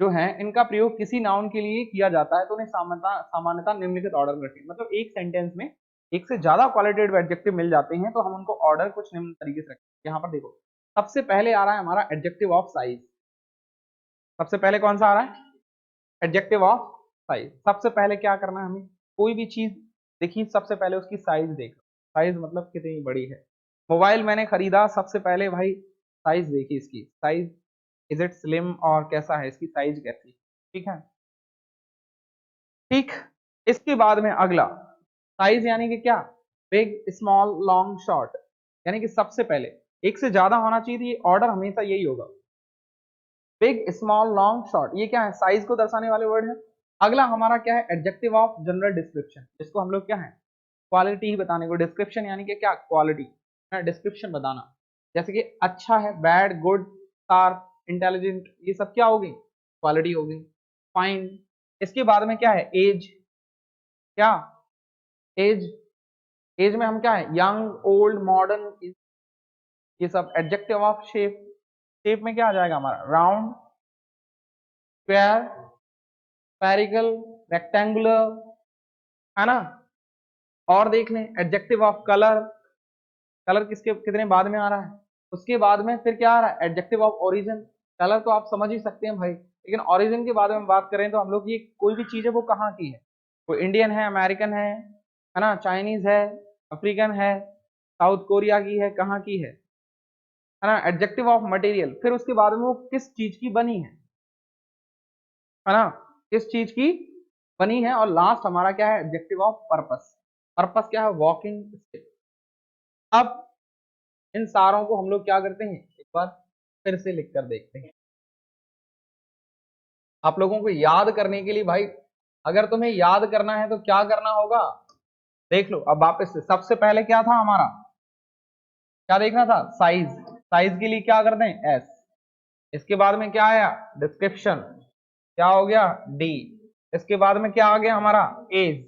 जो है, इनका प्रयोग किसी नाउन के लिए किया जाता है तो उन्हें सामान्यतः निम्नलिखित ऑर्डर में रखें। मतलब एक सेंटेंस में एक से ज्यादा क्वालिटेटिव एडजेक्टिव मिल जाते हैं तो हम उनको ऑर्डर कुछ निम्न तरीके से रखें। यहाँ पर देखो, सबसे पहले आ रहा है हमारा एडजेक्टिव ऑफ साइज। सबसे पहले कौन सा आ रहा है? Adjective of size. सबसे पहले क्या करना है हमें? कोई भी चीज देखिए, सबसे पहले उसकी साइज देखो। साइज मतलब कितनी बड़ी है। मोबाइल मैंने खरीदा, सबसे पहले भाई साइज देखी, इसकी साइज, इज इट स्लिम, और कैसा है इसकी साइज, कैसी, ठीक है। ठीक, इसके बाद में अगला साइज, यानी कि क्या? Big, small, long, short. यानी कि सबसे पहले एक से ज्यादा होना चाहिए, ये ऑर्डर हमेशा यही होगा। बिग, स्मॉल, लॉन्ग, शॉर्ट, ये क्या है? साइज को दर्शाने वाले वर्ड है। अगला हमारा क्या है? एडजेक्टिव ऑफ जनरल डिस्क्रिप्शन, जिसको हम लोग क्या है? क्वालिटी ही बताने को। डिस्क्रिप्शन यानी कि क्या? क्वालिटी, डिस्क्रिप्शन बताना। जैसे कि अच्छा है, बैड, गुड, शार्प, इंटेलिजेंट, ये सब क्या होगी? क्वालिटी होगी। फाइन। इसके बाद में क्या है? एज। क्या? एज। एज में हम क्या है? यंग, ओल्ड, मॉडर्न, ये सब। एडजेक्टिव ऑफ शेप, शेप में क्या आ जाएगा हमारा? राउंड, स्क्वायर, स्फेरिकल, रेक्टेंगुलर, है ना। और देख लें एडजेक्टिव ऑफ कलर। कलर किसके कितने बाद में आ रहा है? उसके बाद में फिर क्या आ रहा है? Adjective of origin. कलर तो आप समझ ही सकते हैं भाई, लेकिन ओरिजिन के बारे में बात करें तो हम लोग, ये कोई भी चीज है वो कहाँ की है? वो इंडियन है, अमेरिकन है ना, चाइनीज है, अफ्रीकन है, साउथ कोरिया की है, कहाँ की है ना। एडजेक्टिव ऑफ मटेरियल, फिर उसके बाद में वो किस चीज की बनी है ना, किस चीज की बनी है। और लास्ट हमारा क्या है? Adjective of purpose. पर्पस क्या है? Walking stick. अब इन सारों को हम लोग क्या करते हैं, एक बार फिर से लिख कर देखते हैं। आप लोगों को याद करने के लिए भाई, अगर तुम्हें याद करना है तो क्या करना होगा? देख लो अब वापस से। सबसे पहले क्या था हमारा? क्या देखना था? साइज। साइज के लिए क्या करते हैं? एस। इसके बाद में क्या आया? डिस्क्रिप्शन, क्या हो गया? डी। इसके बाद में क्या आ गया हमारा? एज,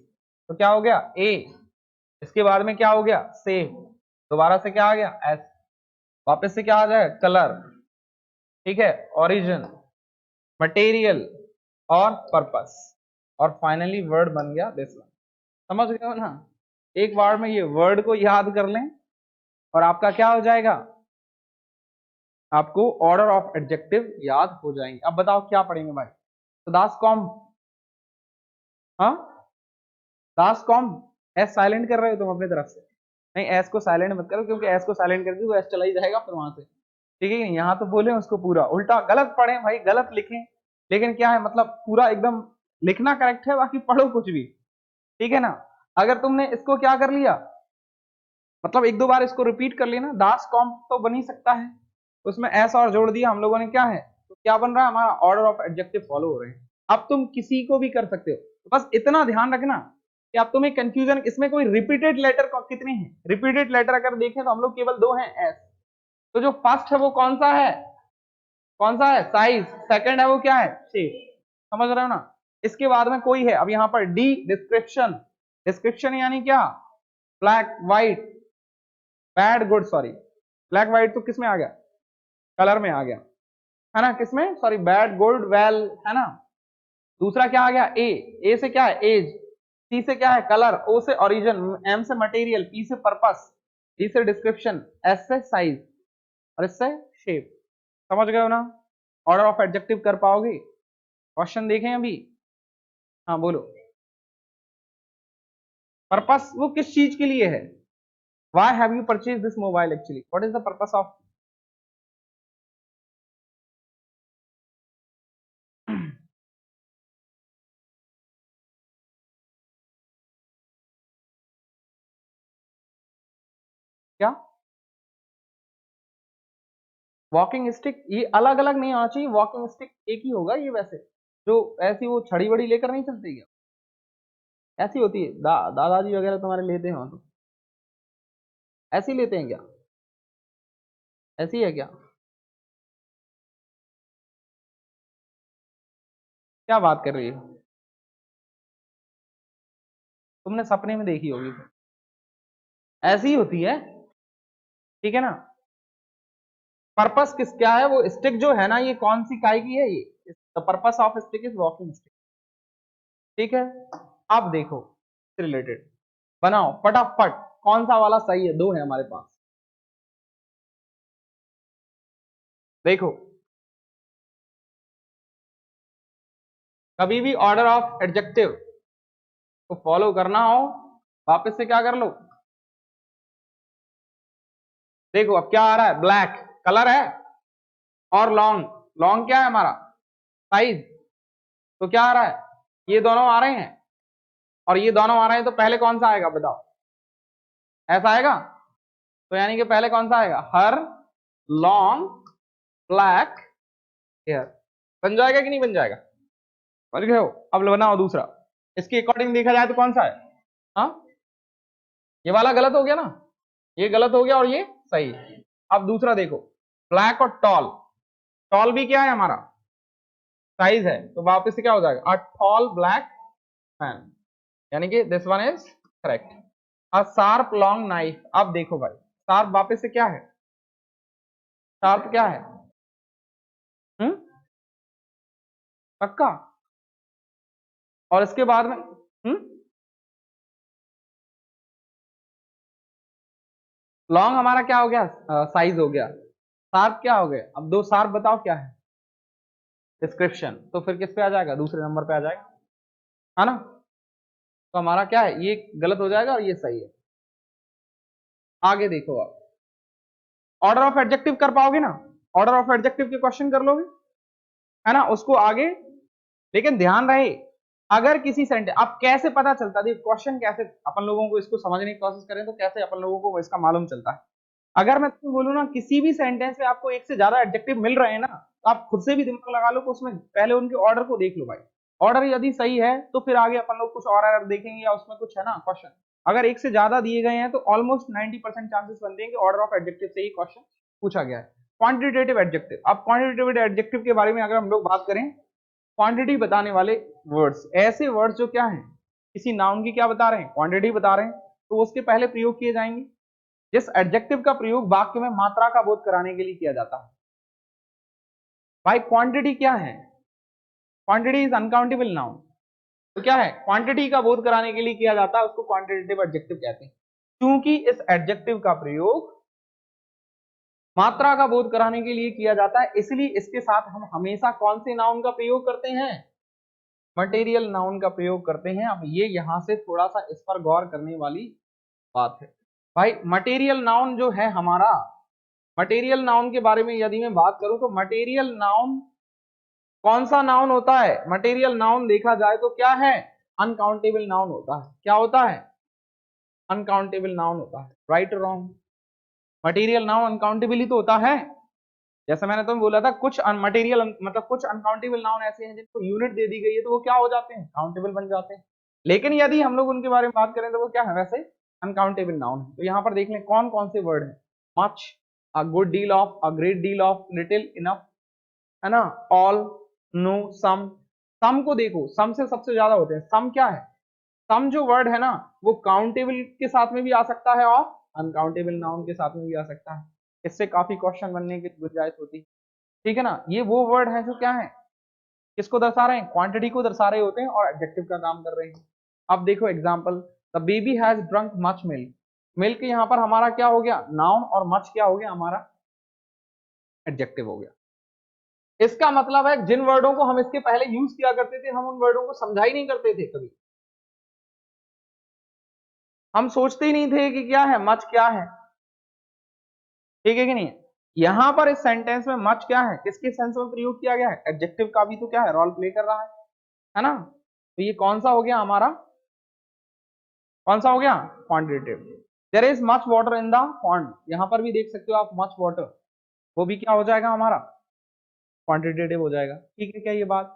तो क्या हो गया? ए। इसके बाद में क्या हो गया? सेव। दोबारा से क्या आ गया? एस। वापस से क्या आ जाए? कलर, ठीक है, ओरिजिन, मटेरियल, और पर्पस, और फाइनली वर्ड बन गया दिस वन। समझ गए हो ना? एक बार में ये वर्ड को याद कर लें और आपका क्या हो जाएगा? आपको ऑर्डर ऑफ एडजेक्टिव याद हो जाएंगे। अब बताओ क्या पढ़ेंगे भाई? तो दास कॉम, हाँ दास कॉम, एस साइलेंट कर रहे हो तुम अपनी तरफ से? नहीं, एस को साइलेंट मत करो, क्योंकि एस को साइलेंट करके वो एस चला ही जाएगा फिर वहां से। ठीक है, यहाँ तो बोले उसको पूरा उल्टा, गलत पढ़े भाई, गलत लिखें, लेकिन क्या है मतलब पूरा एकदम लिखना करेक्ट है, बाकी पढ़ो कुछ भी, ठीक है ना। अगर तुमने इसको क्या कर लिया, मतलब एक दो बार इसको रिपीट कर लिया ना, दास कॉम्प तो बन ही सकता है, उसमें एस और जोड़ दिया हम लोगों ने, क्या है तो क्या बन रहा है, हमारा ऑर्डर ऑफ एडजेक्टिव फॉलो हो रहे हैं। अब तुम किसी को भी कर सकते हो, तो बस इतना ध्यान रखना कि अब तुम्हें कंफ्यूजन, इसमें कोई रिपीटेड लेटर कितने हैं, रिपीटेड लेटर अगर देखें तो हम लोग केवल दो हैं, एस। तो जो फर्स्ट है वो कौन सा है, कौन सा है, साइज। सेकंड है वो क्या है, शेप। समझ रहे हो ना। इसके बाद में कोई है, अब यहां पर डी, डिस्क्रिप्शन। डिस्क्रिप्शन यानी क्या, black white, bad good, sorry black white तो किस में आ गया, कलर में आ गया, है ना, किसमें, सॉरी बैड गुड वेल, है ना। दूसरा क्या आ गया, ए से क्या है, एज। सी से क्या है, कलर। ओ से ओरिजिन, एम से मटेरियल, पी से पर्पस, डी से डिस्क्रिप्शन, एस से साइज, और इससे शेप। समझ गए हो ना। ऑर्डर ऑफ एडजेक्टिव कर पाओगे। क्वेश्चन देखें अभी। हाँ बोलो। पर्पस वो किस चीज के लिए है, why have you purchase this mobile, actually what is the purpose of. क्या, वॉकिंग स्टिक, ये अलग अलग नहीं आना चाहिए, वॉकिंग स्टिक एक ही होगा ये वैसे, जो ऐसी वो छड़ी बड़ी लेकर नहीं चलती क्या, ऐसी होती है, दादाजी वगैरह तुम्हारे लेते हो तो ऐसी लेते हैं क्या, ऐसी है क्या, क्या बात कर रही है, तुमने सपने में देखी होगी, ऐसी ही होती है, ठीक है ना। पर्पस किस क्या है, वो स्टिक जो है ना, ये कौन सी काय की है, ये the purpose of stick is walking stick, ठीक है। अब देखो रिलेटेड बनाओ फटाफट, कौन सा वाला सही है, दो है हमारे पास, देखो। कभी भी ऑर्डर ऑफ एडजेक्टिव को फॉलो करना हो, वापस से क्या कर लो, देखो अब क्या आ रहा है, ब्लैक कलर है, और लॉन्ग, लॉन्ग क्या है हमारा, साइज। तो क्या आ रहा है, ये दोनों आ रहे हैं और ये दोनों आ रहे हैं, तो पहले कौन सा आएगा बताओ, ऐसा आएगा। तो यानी कि पहले कौन सा आएगा, हर लॉन्ग ब्लैक हेयर, बन जाएगा कि नहीं बन जाएगा, समझ गए हो। अब बनाओ दूसरा, इसके अकॉर्डिंग देखा जाए तो कौन सा है, हाँ ये वाला गलत हो गया ना, ये गलत हो गया और ये सही। अब दूसरा देखो, ब्लैक और टॉल, टॉल भी क्या है हमारा, साइज है, तो वापस से क्या हो जाएगा, अ टॉल ब्लैक मैन, यानी कि this one is correct. A sharp long knife, अब देखो भाई, शार्प वापस से क्या है, शार्प क्या है, हम्म, पक्का। और इसके बाद में लॉन्ग हमारा क्या हो गया, साइज हो गया, शार्प क्या हो गया, अब दो शार्प बताओ क्या है, डिस्क्रिप्शन, तो फिर किस पे आ जाएगा, दूसरे नंबर पे आ जाएगा, है ना। तो हमारा क्या है, ये गलत हो जाएगा और ये सही है। आगे देखो आप, ऑर्डर ऑफ एडजेक्टिव कर पाओगे ना, ऑर्डर ऑफ एडजेक्टिव के क्वेश्चन कर लोगे, है ना, उसको आगे। लेकिन ध्यान रहे, अगर किसी सेंटेंस, अब कैसे पता चलता है क्वेश्चन, कैसे अपन लोगों को इसको समझने की कोशिश करें तो कैसे अपन लोगों को इसका मालूम चलता है। अगर मैं तुम्हें बोलूँ ना, किसी भी सेंटेंस में आपको एक से ज्यादा एडजेक्टिव मिल रहे हैं ना, तो आप खुद से भी दिमाग लगा लो कि उसमें पहले उनके ऑर्डर को देख लो भाई, ऑर्डर यदि सही है तो फिर आगे अपन लोग कुछ और एरर देखेंगे या उसमें कुछ है ना क्वेश्चन। अगर एक से ज्यादा दिए गए हैं तो ऑलमोस्ट 90% चांसेस बनते हैं कि ऑर्डर ऑफ एडजेक्टिव से ही क्वेश्चन पूछा गया है। क्वांटिटेटिव एडजेक्टिव, अब क्वांटिटेटिव एडजेक्टिव के बारे में अगर हम लोग बात करें, क्वांटिटी बताने वाले वर्ड्स, ऐसे वर्ड्स जो क्या है, किसी नाउन की क्या बता रहे हैं, क्वांटिटी बता रहे हैं, तो उसके पहले प्रयोग किए जाएंगे। जिस एडजेक्टिव का प्रयोग वाक्य में मात्रा का बोध कराने के लिए किया जाता है, भाई क्वांटिटी क्या है, क्वांटिटी इज अनकाउंटेबल नाउन, तो क्या है, क्वांटिटी का बोध कराने के लिए किया जाता है, उसको क्वांटिटेटिव एडजेक्टिव कहते हैं। क्योंकि इस एडजेक्टिव का प्रयोग मात्रा का बोध कराने के लिए किया जाता है, इसलिए इसके साथ हम हमेशा कौन से नाउन का प्रयोग करते हैं, मटेरियल नाउन का प्रयोग करते हैं। अब ये यहां से थोड़ा सा इस पर गौर करने वाली बात है भाई। मटेरियल नाउन जो है हमारा, मटेरियल नाउन के बारे में यदि मैं बात करूं तो मटेरियल नाउन कौन सा नाउन होता है, मटेरियल नाउन देखा जाए तो क्या है, अनकाउंटेबल नाउन होता है। क्या होता है, अनकाउंटेबल नाउन होता है, राइट और रॉन्ग? मटेरियल नाउन अनकाउंटेबल ही तो होता है। जैसे मैंने तुम्हें बोला था कुछ अनमटेरियल मतलब कुछ अनकाउंटेबल नाउन ऐसे हैं जिनको यूनिट दे दी गई है तो वो क्या हो जाते हैं, काउंटेबल बन जाते हैं। लेकिन यदि हम लोग उनके बारे में बात करें तो वो क्या है, वैसे अनकाउंटेबल नाउन है। तो यहाँ पर देख लें कौन कौन से वर्ड है। Much, a good deal of, a great deal of, little, enough, है ना, ऑल, नो, सम। सम को देखो, सम से सबसे ज्यादा होते हैं। सम क्या है, सम जो वर्ड है ना वो काउंटेबल के साथ में भी आ सकता है और अनकाउंटेबल नाउन के साथ में भी आ सकता है। इससे काफी क्वेश्चन बनने की गुंजाइश होती है, ठीक है ना। ये वो वर्ड है जो क्या है, किसको दर्शा रहे हैं, क्वांटिटी को दर्शा रहे होते हैं और एडजेक्टिव का काम कर रहे हैं। अब देखो example, the baby has drunk much milk. Milk यहाँ पर हमारा क्या हो गया, नाउन, और मच क्या हो गया हमारा, एडजेक्टिव हो गया। इसका मतलब है जिन वर्डों को हम इसके पहले यूज किया करते थे हम उन वर्डों को समझा ही नहीं करते थे कभी। हम सोचते ही नहीं थे कि क्या है मच, क्या है, ठीक है कि नहीं। यहां पर इस सेंटेंस में मच क्या है, किसके सेंस में प्रयोग किया गया है, एडजेक्टिव का भी तो क्या है, रोल प्ले कर रहा है ना। तो ये कौन सा हो गया हमारा, कौन सा हो गया, quantitative. There is much water in the pond, यहां पर भी देख सकते हो आप मच वाटर, वो भी क्या हो जाएगा हमारा, क्वांटिटेटिव हो जाएगा, ठीक है क्या ये बात।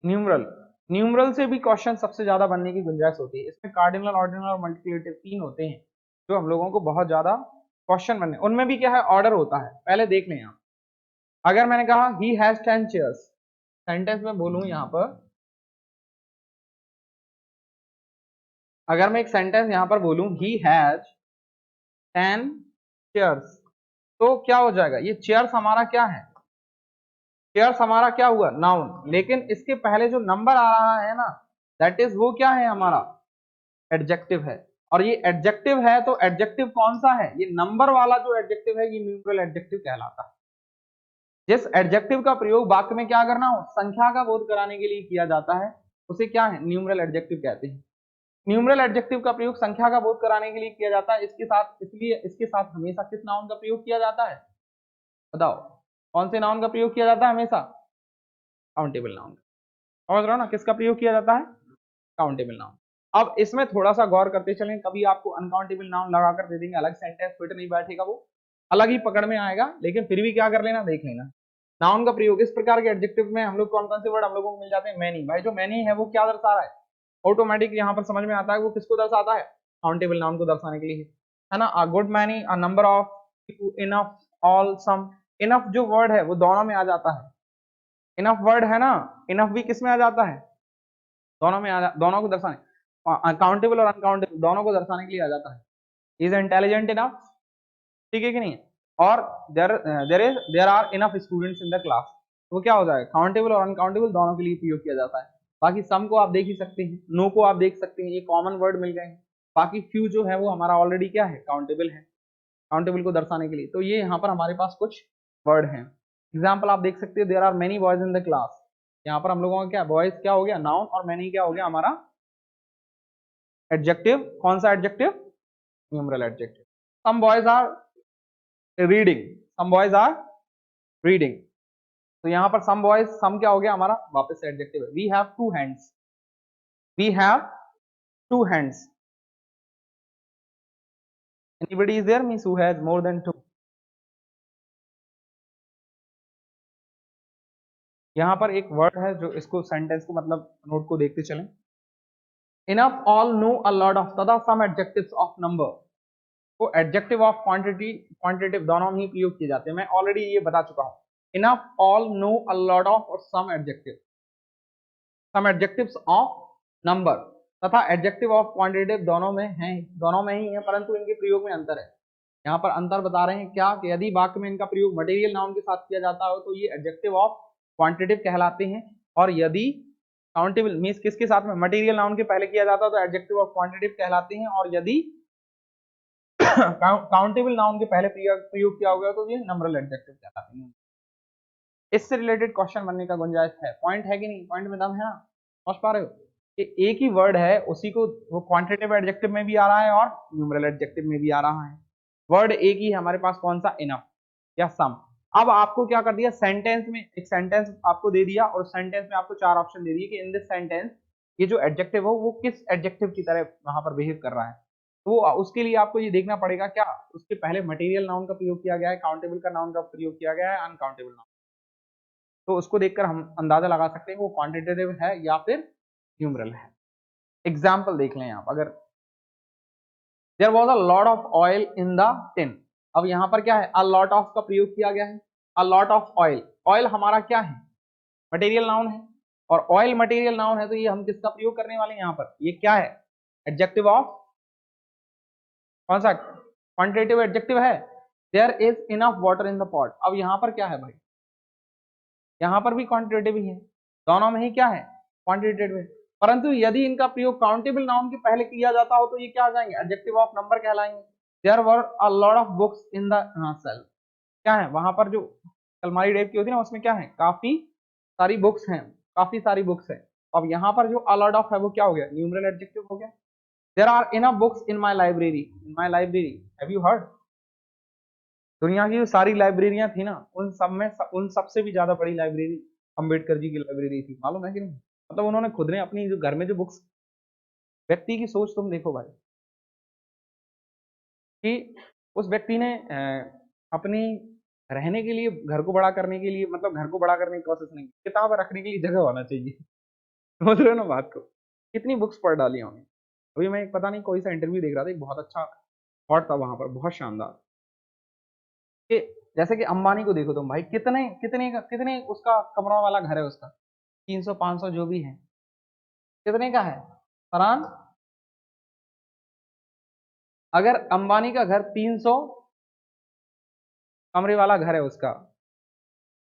न्यूमरल, न्यूमरल से भी क्वेश्चन सबसे ज्यादा बनने की गुंजाइश होती है। इसमें कार्डिनल, ऑर्डिनल और मल्टीप्लिकेटिव तीन होते हैं जो हम लोगों को बहुत ज्यादा क्वेश्चन बनने, उनमें भी क्या है, ऑर्डर होता है। पहले देख लें आप, अगर मैंने कहा ही हैज 10 चेयर्स, सेंटेंस में बोलूं यहां पर, अगर मैं एक सेंटेंस यहां पर बोलूं ही हैज 10 चेयर्स, तो क्या हो जाएगा, ये चेयर्स हमारा क्या है, चेयर्स हमारा क्या हुआ, नाउन। लेकिन इसके पहले जो नंबर आ रहा है ना, दैट इज वो क्या है हमारा, एडजेक्टिव है। और ये एडजेक्टिव है तो एडजेक्टिव कौन सा है, ये नंबर वाला जो एडजेक्टिव है ये न्यूट्रल एडजेक्टिव कहलाता है। जिस एडजेक्टिव का प्रयोग वाक्य में क्या करना हो, संख्या का बोध कराने के लिए किया जाता है, उसे क्या है, न्यूमरल एडजेक्टिव कहते हैं। न्यूमरल एडजेक्टिव का प्रयोग संख्या का बोध कराने के लिए किया जाता है। इसके साथ, इसलिए इसके साथ हमेशा किस नाउन का प्रयोग किया जाता है, बताओ, कौन से नाउन का प्रयोग किया जाता है हमेशा, काउंटेबल नाउन। समझ रहे हो ना, किसका प्रयोग किया जाता है, काउंटेबल नाउन। अब इसमें थोड़ा सा गौर करते चलें, कभी आपको अनकाउंटेबल नाउन लगाकर दे देंगे, अलग सेंटेंस फिट नहीं बैठेगा, वो अलग ही पकड़ में आएगा, लेकिन फिर भी क्या कर लेना, देख लेना। नाउन का प्रयोग इस प्रकार के एडजेक्टिव में हम लोग कौन कौन से वर्ड हम लोगों को मिल जाते हैं, मैनी। भाई जो मैनी है वो क्या दर्शा रहा है, ऑटोमेटिक यहाँ पर समझ में आता है वो किसको दर्शाता है, काउंटेबल नाउन को दर्शाने के लिए, है ना। A good many, a number of, enough, all, some. Enough जो वर्ड है वो दोनों में आ जाता है, इनफ वर्ड है ना, इनफ भी किस में आ जाता है, दोनों में दोनों को दर्शाने, काउंटेबल और अनकाउंटेबल दोनों को दर्शाने के लिए आ जाता है। इज इंटेलिजेंट इनफ, ठीक है कि नहीं, और there are enough students in the class, वो क्या हो जाएगा, काउंटेबल और अनकाउंटेबल दोनों के लिए प्रयोग किया जाता है। बाकी सम को आप देख ही सकते हैं, नो को आप देख सकते हैं, ये कॉमन वर्ड मिल गए हैं। बाकी फ्यू जो है वो हमारा ऑलरेडी क्या है, काउंटेबल है, काउंटेबल को दर्शाने के लिए। तो ये यहाँ पर हमारे पास कुछ वर्ड हैं। एग्जाम्पल आप देख सकते हैं, there are many boys in the class, यहाँ पर हम लोगों का क्या, बॉयज क्या हो गया नाउन, और मैनी क्या हो गया हमारा एडजेक्टिव। कौन सा adjective, numeral adjective. Some boys are reading, some boys are reading, तो यहाँ पर सम बॉयज, सम क्या हो गया हमारा, वापस से एडजेक्टिव है। We have two hands, we have two hands, anybody is there means who has more than two. यहाँ पर एक वर्ड है जो इसको सेंटेंस को मतलब नोट को देखते चलें। Enough, all, no, a lot of तथा सम एडजेक्टिव्स ऑफ नंबर, को एडजेक्टिव ऑफ क्वांटिटी, क्वांटिटिव दोनों ही प्रयोग किए जाते हैं। मैं ऑलरेडी ये बता चुका हूँ, enough, all, no, a lot of और some adjective, some adjectives of number तथा एडजेक्टिव ऑफ क्वांटिटिव दोनों में हैं, दोनों में ही है, परंतु इनके प्रयोग में अंतर है। यहाँ पर अंतर बता रहे हैं क्या, कि यदि वाक्य में इनका प्रयोग मटेरियल नाउन के साथ किया जाता हो तो ये एडजेक्टिव ऑफ क्वांटिटिव कहलाते हैं, और यदि काउंटेबल मींस किसके साथ में, मटेरियल नाउन के पहले किया जाता हो तो एडजेक्टिव ऑफ क्वांटिटिव कहलाते हैं, और यदि काउंटेबल नाउन के पहले प्रयोग किया होगा तो ये नंबरल एडजेक्टिव कहलाते हैं। इससे रिलेटेड क्वेश्चन बनने का गुंजाइश है, पॉइंट है कि नहीं, पॉइंट में दम है ना, समझ पा रहे हो कि एक ही वर्ड है उसी को वो क्वांटिटेटिव एडजेक्टिव में भी आ रहा है और न्यूमरल एडजेक्टिव में भी आ रहा है। वर्ड एक ही है हमारे पास, कौन सा, इनफ या सम। अब आपको क्या कर दिया, सेंटेंस में एक सेंटेंस आपको दे दिया और सेंटेंस में आपको चार ऑप्शन दे दिए कि इन दिस सेंटेंस ये जो एडजेक्टिव हो वो किस एडजेक्टिव की तरह वहां पर बिहेव कर रहा है। तो उसके लिए आपको ये देखना पड़ेगा क्या उसके पहले मटेरियल नाउन का प्रयोग किया गया है, काउंटेबल का नाउन का प्रयोग किया गया है, अनकाउंटेबल नाउन। तो उसको देखकर हम अंदाजा लगा सकते हैं वो क्वांटिटेटिव है या फिर न्यूमरल है। एग्जाम्पल देख लें आप, अगर there was a lot of oil in the tin, अब यहाँ पर क्या है, अ लॉट ऑफ का प्रयोग किया गया है। A lot of oil, oil हमारा क्या है, मटेरियल नाउन है, और ऑयल मटेरियल नाउन है, तो ये हम किसका प्रयोग करने वाले हैं यहाँ पर, ये क्या है, एडजेक्टिव ऑफ, कौन सा, क्वांटिटेटिव एडजेक्टिव है। There is enough water in the pot, अब यहाँ पर क्या है भाई, यहाँ पर भी क्वांटिटेटिव ही है, दोनों में ही क्या है, क्वांटिटेटिव है। परंतु यदि इनका प्रयोग काउंटेबल नाउन के पहले किया जाता हो तो ये क्या आ जाएंगे, एडजेक्टिव ऑफ नंबर कहलाएंगे। There were a lot of books in the sale, क्या है वहां पर जो अलमारी टाइप की होती है ना उसमें क्या है, काफी सारी बुक्स हैं, काफी सारी बुक्स है। अब यहाँ पर जो अ लॉट ऑफ है वो क्या हो गया, न्यूमरल एडजेक्टिव हो गया। There are enough books in my library, in my library, have you heard, दुनिया की जो सारी लाइब्रेरियां थी ना उन सब में उन सबसे भी ज्यादा बड़ी लाइब्रेरी अंबेडकर जी की लाइब्रेरी थी, मालूम है कि नहीं। मतलब उन्होंने खुद ने अपनी जो घर में जो बुक्स, व्यक्ति की सोच तुम देखो भाई, कि उस व्यक्ति ने अपनी रहने के लिए, घर को बड़ा करने के लिए, मतलब घर को बड़ा करने की कोशिश नहीं, किताब रखने के लिए जगह होना चाहिए समझ रहे हो ना बात को, कितनी बुक्स पढ़ डाली उन्होंने। अभी मैं एक पता नहीं कोई सा इंटरव्यू देख रहा था, एक बहुत अच्छा थॉट था वहां पर, बहुत शानदार, कि जैसे कि अंबानी को देखो तुम भाई, कितने कितने कितने उसका कमरों वाला घर है उसका, 300 500 जो भी है, कितने का है फरहान, अगर अंबानी का घर 300 कमरे वाला घर है उसका,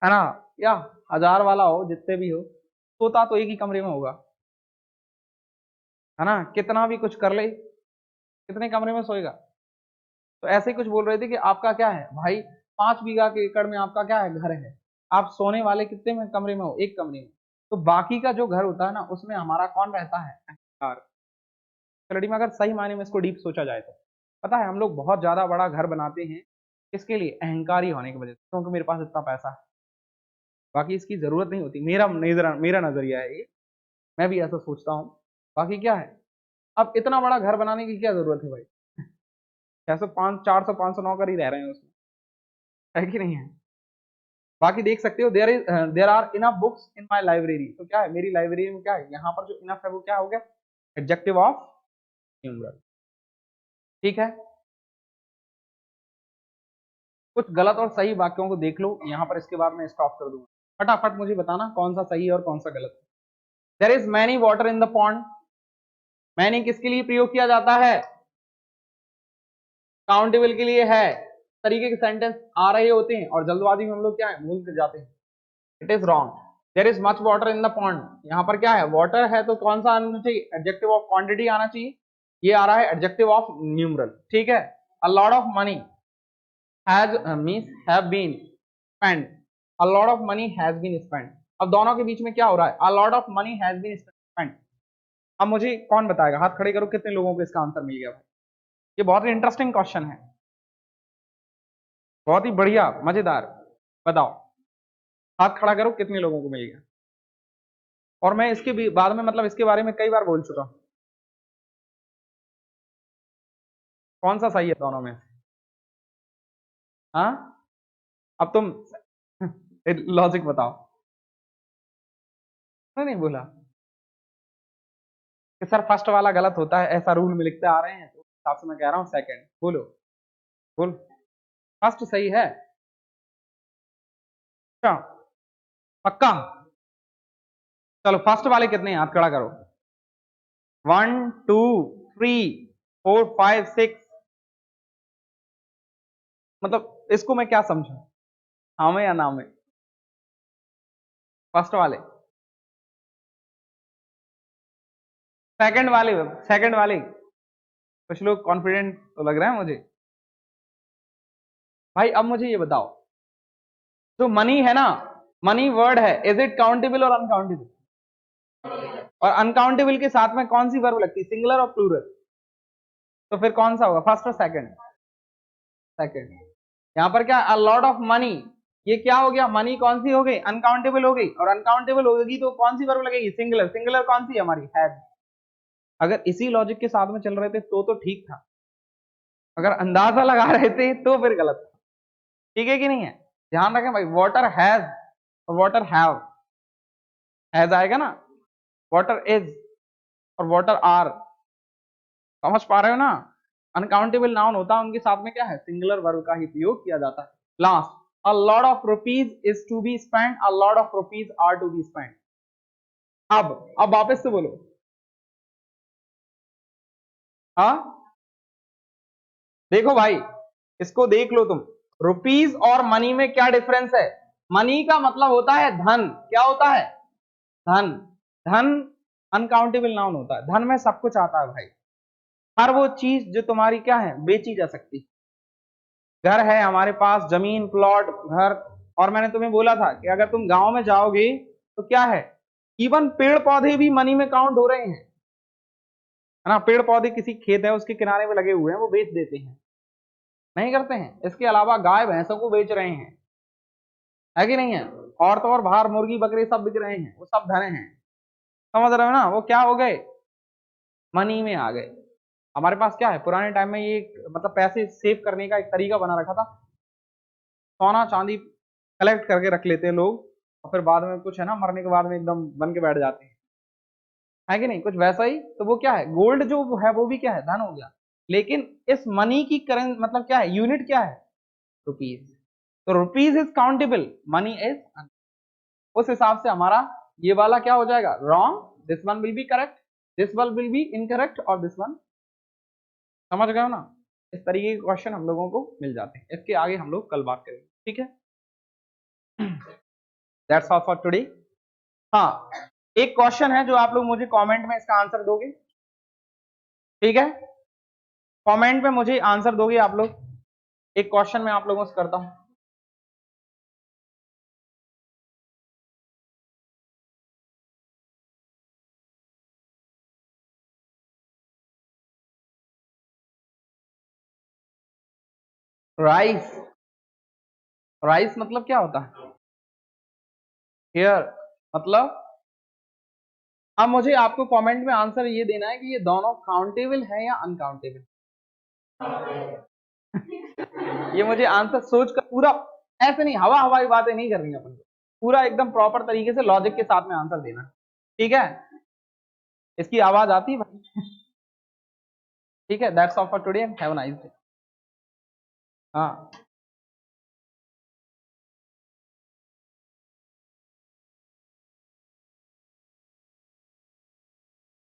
है ना, या 1000 वाला हो, जितने भी हो, सोता तो एक ही कमरे में होगा, है ना, कितना भी कुछ कर ले कितने कमरे में सोएगा। तो ऐसे ही कुछ बोल रहे थे कि आपका क्या है भाई, 5 बीघा के एकड़ में आपका क्या है, घर है, आप सोने वाले कितने में कमरे में हो, एक कमरे में। तो बाकी का जो घर होता है ना उसमें हमारा कौन रहता है, अहंकार। स्टडी में अगर सही मायने में इसको डीप सोचा जाए तो पता है हम लोग बहुत ज्यादा बड़ा घर बनाते हैं, किसके लिए, अहंकारी होने की वजह से, क्योंकि मेरे पास इतना पैसा है, बाकी इसकी जरूरत नहीं होती, मेरा नजरिया है ये, मैं भी ऐसा सोचता हूँ। बाकी क्या है, अब इतना बड़ा घर बनाने की क्या जरूरत है भाई, 400 नौकर ही रह रहे हैं उसमें, है कि नहीं है। बाकी देख सकते हो, there are enough books in my library, तो क्या है मेरी लाइब्रेरी में क्या है, यहाँ पर जो इनफ है वो क्या हो गया, एडजेक्टिव ऑफ न्यूमरल। ठीक है, कुछ गलत और सही वाक्यों को देख लो यहाँ पर, इसके बाद मैं स्टॉप कर दूंगा, फटाफट मुझे बताना कौन सा सही है और कौन सा गलत है। There is many water in the pond, many किसके लिए प्रयोग किया जाता है, काउंटेबल के लिए है, तरीके के सेंटेंस आ रहे होते हैं और जल्दबाजी में हम लोग क्या है भूल कर जाते हैं, it is wrong. There is much water in the pond, यहाँ पर क्या है, वाटर है तो कौन सा आना चाहिए, एडजेक्टिव ऑफ क्वांटिटी आना चाहिए, ये आ रहा है एडजेक्टिव ऑफ न्यूमरल। ठीक है, a lot of money has means have been spent, a lot of money has been spent, अब दोनों के बीच में क्या हो रहा है, a lot of money has been spent. अब मुझे कौन बताएगा, हाथ खड़े करो, कितने लोगों को इसका आंसर मिल गया भाई, ये बहुत ही इंटरेस्टिंग क्वेश्चन है, बहुत ही बढ़िया मजेदार, बताओ, हाथ खड़ा करो कितने लोगों को मिल गया। और मैं इसके बाद में मतलब इसके बारे में कई बार बोल चुका हूं, कौन सा सही है दोनों में, हाँ, अब तुम लॉजिक बताओ, नहीं बोला कि सर फर्स्ट वाला गलत होता है, ऐसा रूल में लिखते आ रहे हैं, तो हिसाब से मैं कह रहा हूँ सेकंड, बोलो, बोल, फर्स्ट सही है, अच्छा, पक्का, चलो फर्स्ट वाले कितने हैं, हाथ खड़ा करो, 1 2 3 4 5 6, मतलब इसको मैं क्या समझू, हाँ में या ना में, फर्स्ट वाले, सेकंड वाले, सेकंड वाले, कुछ लोग कॉन्फिडेंट तो लग रहा है मुझे। भाई अब मुझे ये बताओ, जो मनी है ना, मनी वर्ड है, इज इट काउंटेबल और अनकाउंटेबल, और अनकाउंटेबल के साथ में कौन सी वर्ब लगती है, सिंगुलर और प्लूरल, तो फिर कौन सा होगा, फर्स्ट और सेकंड, सेकंड। यहाँ पर क्या, अ लॉट ऑफ मनी, ये क्या हो गया, मनी कौन सी हो गई, अनकाउंटेबल हो गई, और अनकाउंटेबल होगी तो कौन सी वर्ब लगेगी, सिंगुलर। सिंगुलर कौन सी है हमारी, हैज। अगर इसी लॉजिक के साथ में चल रहे थे तो ठीक था, अगर अंदाजा लगा रहे थे तो फिर गलत था। ठीक है कि नहीं है, ध्यान रखें भाई, वाटर हैज और वाटर हैज आएगा ना, वाटर इज और वाटर आर, समझ पा रहे हो ना। अनकाउंटेबल नाउन होता है, उनके साथ में क्या है, सिंगुलर वर्ब का ही प्रयोग किया जाता है। Last, a lot of rupees is to be spend, a lot of rupees are to be spend. अब वापस से बोलो। हाँ देखो भाई, इसको देख लो तुम, रुपीज और मनी में क्या डिफरेंस है। मनी का मतलब होता है धन, क्या होता है, धन। धन अनकाउंटेबल नाउन होता है, धन में सब कुछ आता है भाई, हर वो चीज जो तुम्हारी क्या है, बेची जा सकती। घर है हमारे पास, जमीन, प्लॉट, घर। और मैंने तुम्हें बोला था कि अगर तुम गांव में जाओगे तो क्या है, इवन पेड़ पौधे भी मनी में काउंट हो रहे हैं, है ना। पेड़ पौधे किसी खेत है उसके किनारे में लगे हुए हैं, वो बेच देते हैं, नहीं करते हैं। इसके अलावा गाय भैंसों को बेच रहे हैं, है कि नहीं है। और तो और बाहर मुर्गी बकरे सब बिक रहे हैं, वो सब धने हैं, समझ रहे हो ना। वो क्या हो गए, मनी में आ गए। हमारे पास क्या है, पुराने टाइम में ये मतलब पैसे सेव करने का एक तरीका बना रखा था, सोना चांदी कलेक्ट करके रख लेते हैं लोग, और फिर बाद में कुछ है ना, मरने के बाद में एकदम बन के बैठ जाते हैं, है कि नहीं, कुछ वैसा ही। तो वो क्या है, गोल्ड जो है वो भी क्या है, धन हो गया। लेकिन इस मनी की करेंट मतलब क्या है, यूनिट क्या है, रुपीज। तो rupees is countable, money is, उस हिसाब से हमारा ये वाला क्या हो जाएगा, wrong, this one will be correct, this one will be incorrect, और दिस वन। समझ गए हो ना। इस तरीके के क्वेश्चन हम लोगों को मिल जाते हैं, इसके आगे हम लोग कल बात करेंगे, ठीक है। That's all for today. हाँ, एक क्वेश्चन है जो आप लोग मुझे कमेंट में इसका आंसर दोगे, ठीक है। कमेंट में मुझे आंसर दोगे आप लोग, एक क्वेश्चन मैं आप लोगों से करता हूं। राइस, राइस मतलब क्या होता है, हेयर, मतलब। अब मुझे आपको कमेंट में आंसर ये देना है कि ये दोनों काउंटेबल है या अनकाउंटेबल। ये मुझे आंसर सोच कर पूरा, ऐसे नहीं हवा हवाई बातें नहीं करनी अपन को, पूरा एकदम प्रॉपर तरीके से लॉजिक के साथ में आंसर देना, ठीक है। इसकी आवाज आती है भाई, ठीक है। That's all for today and have a nice day. हाँ।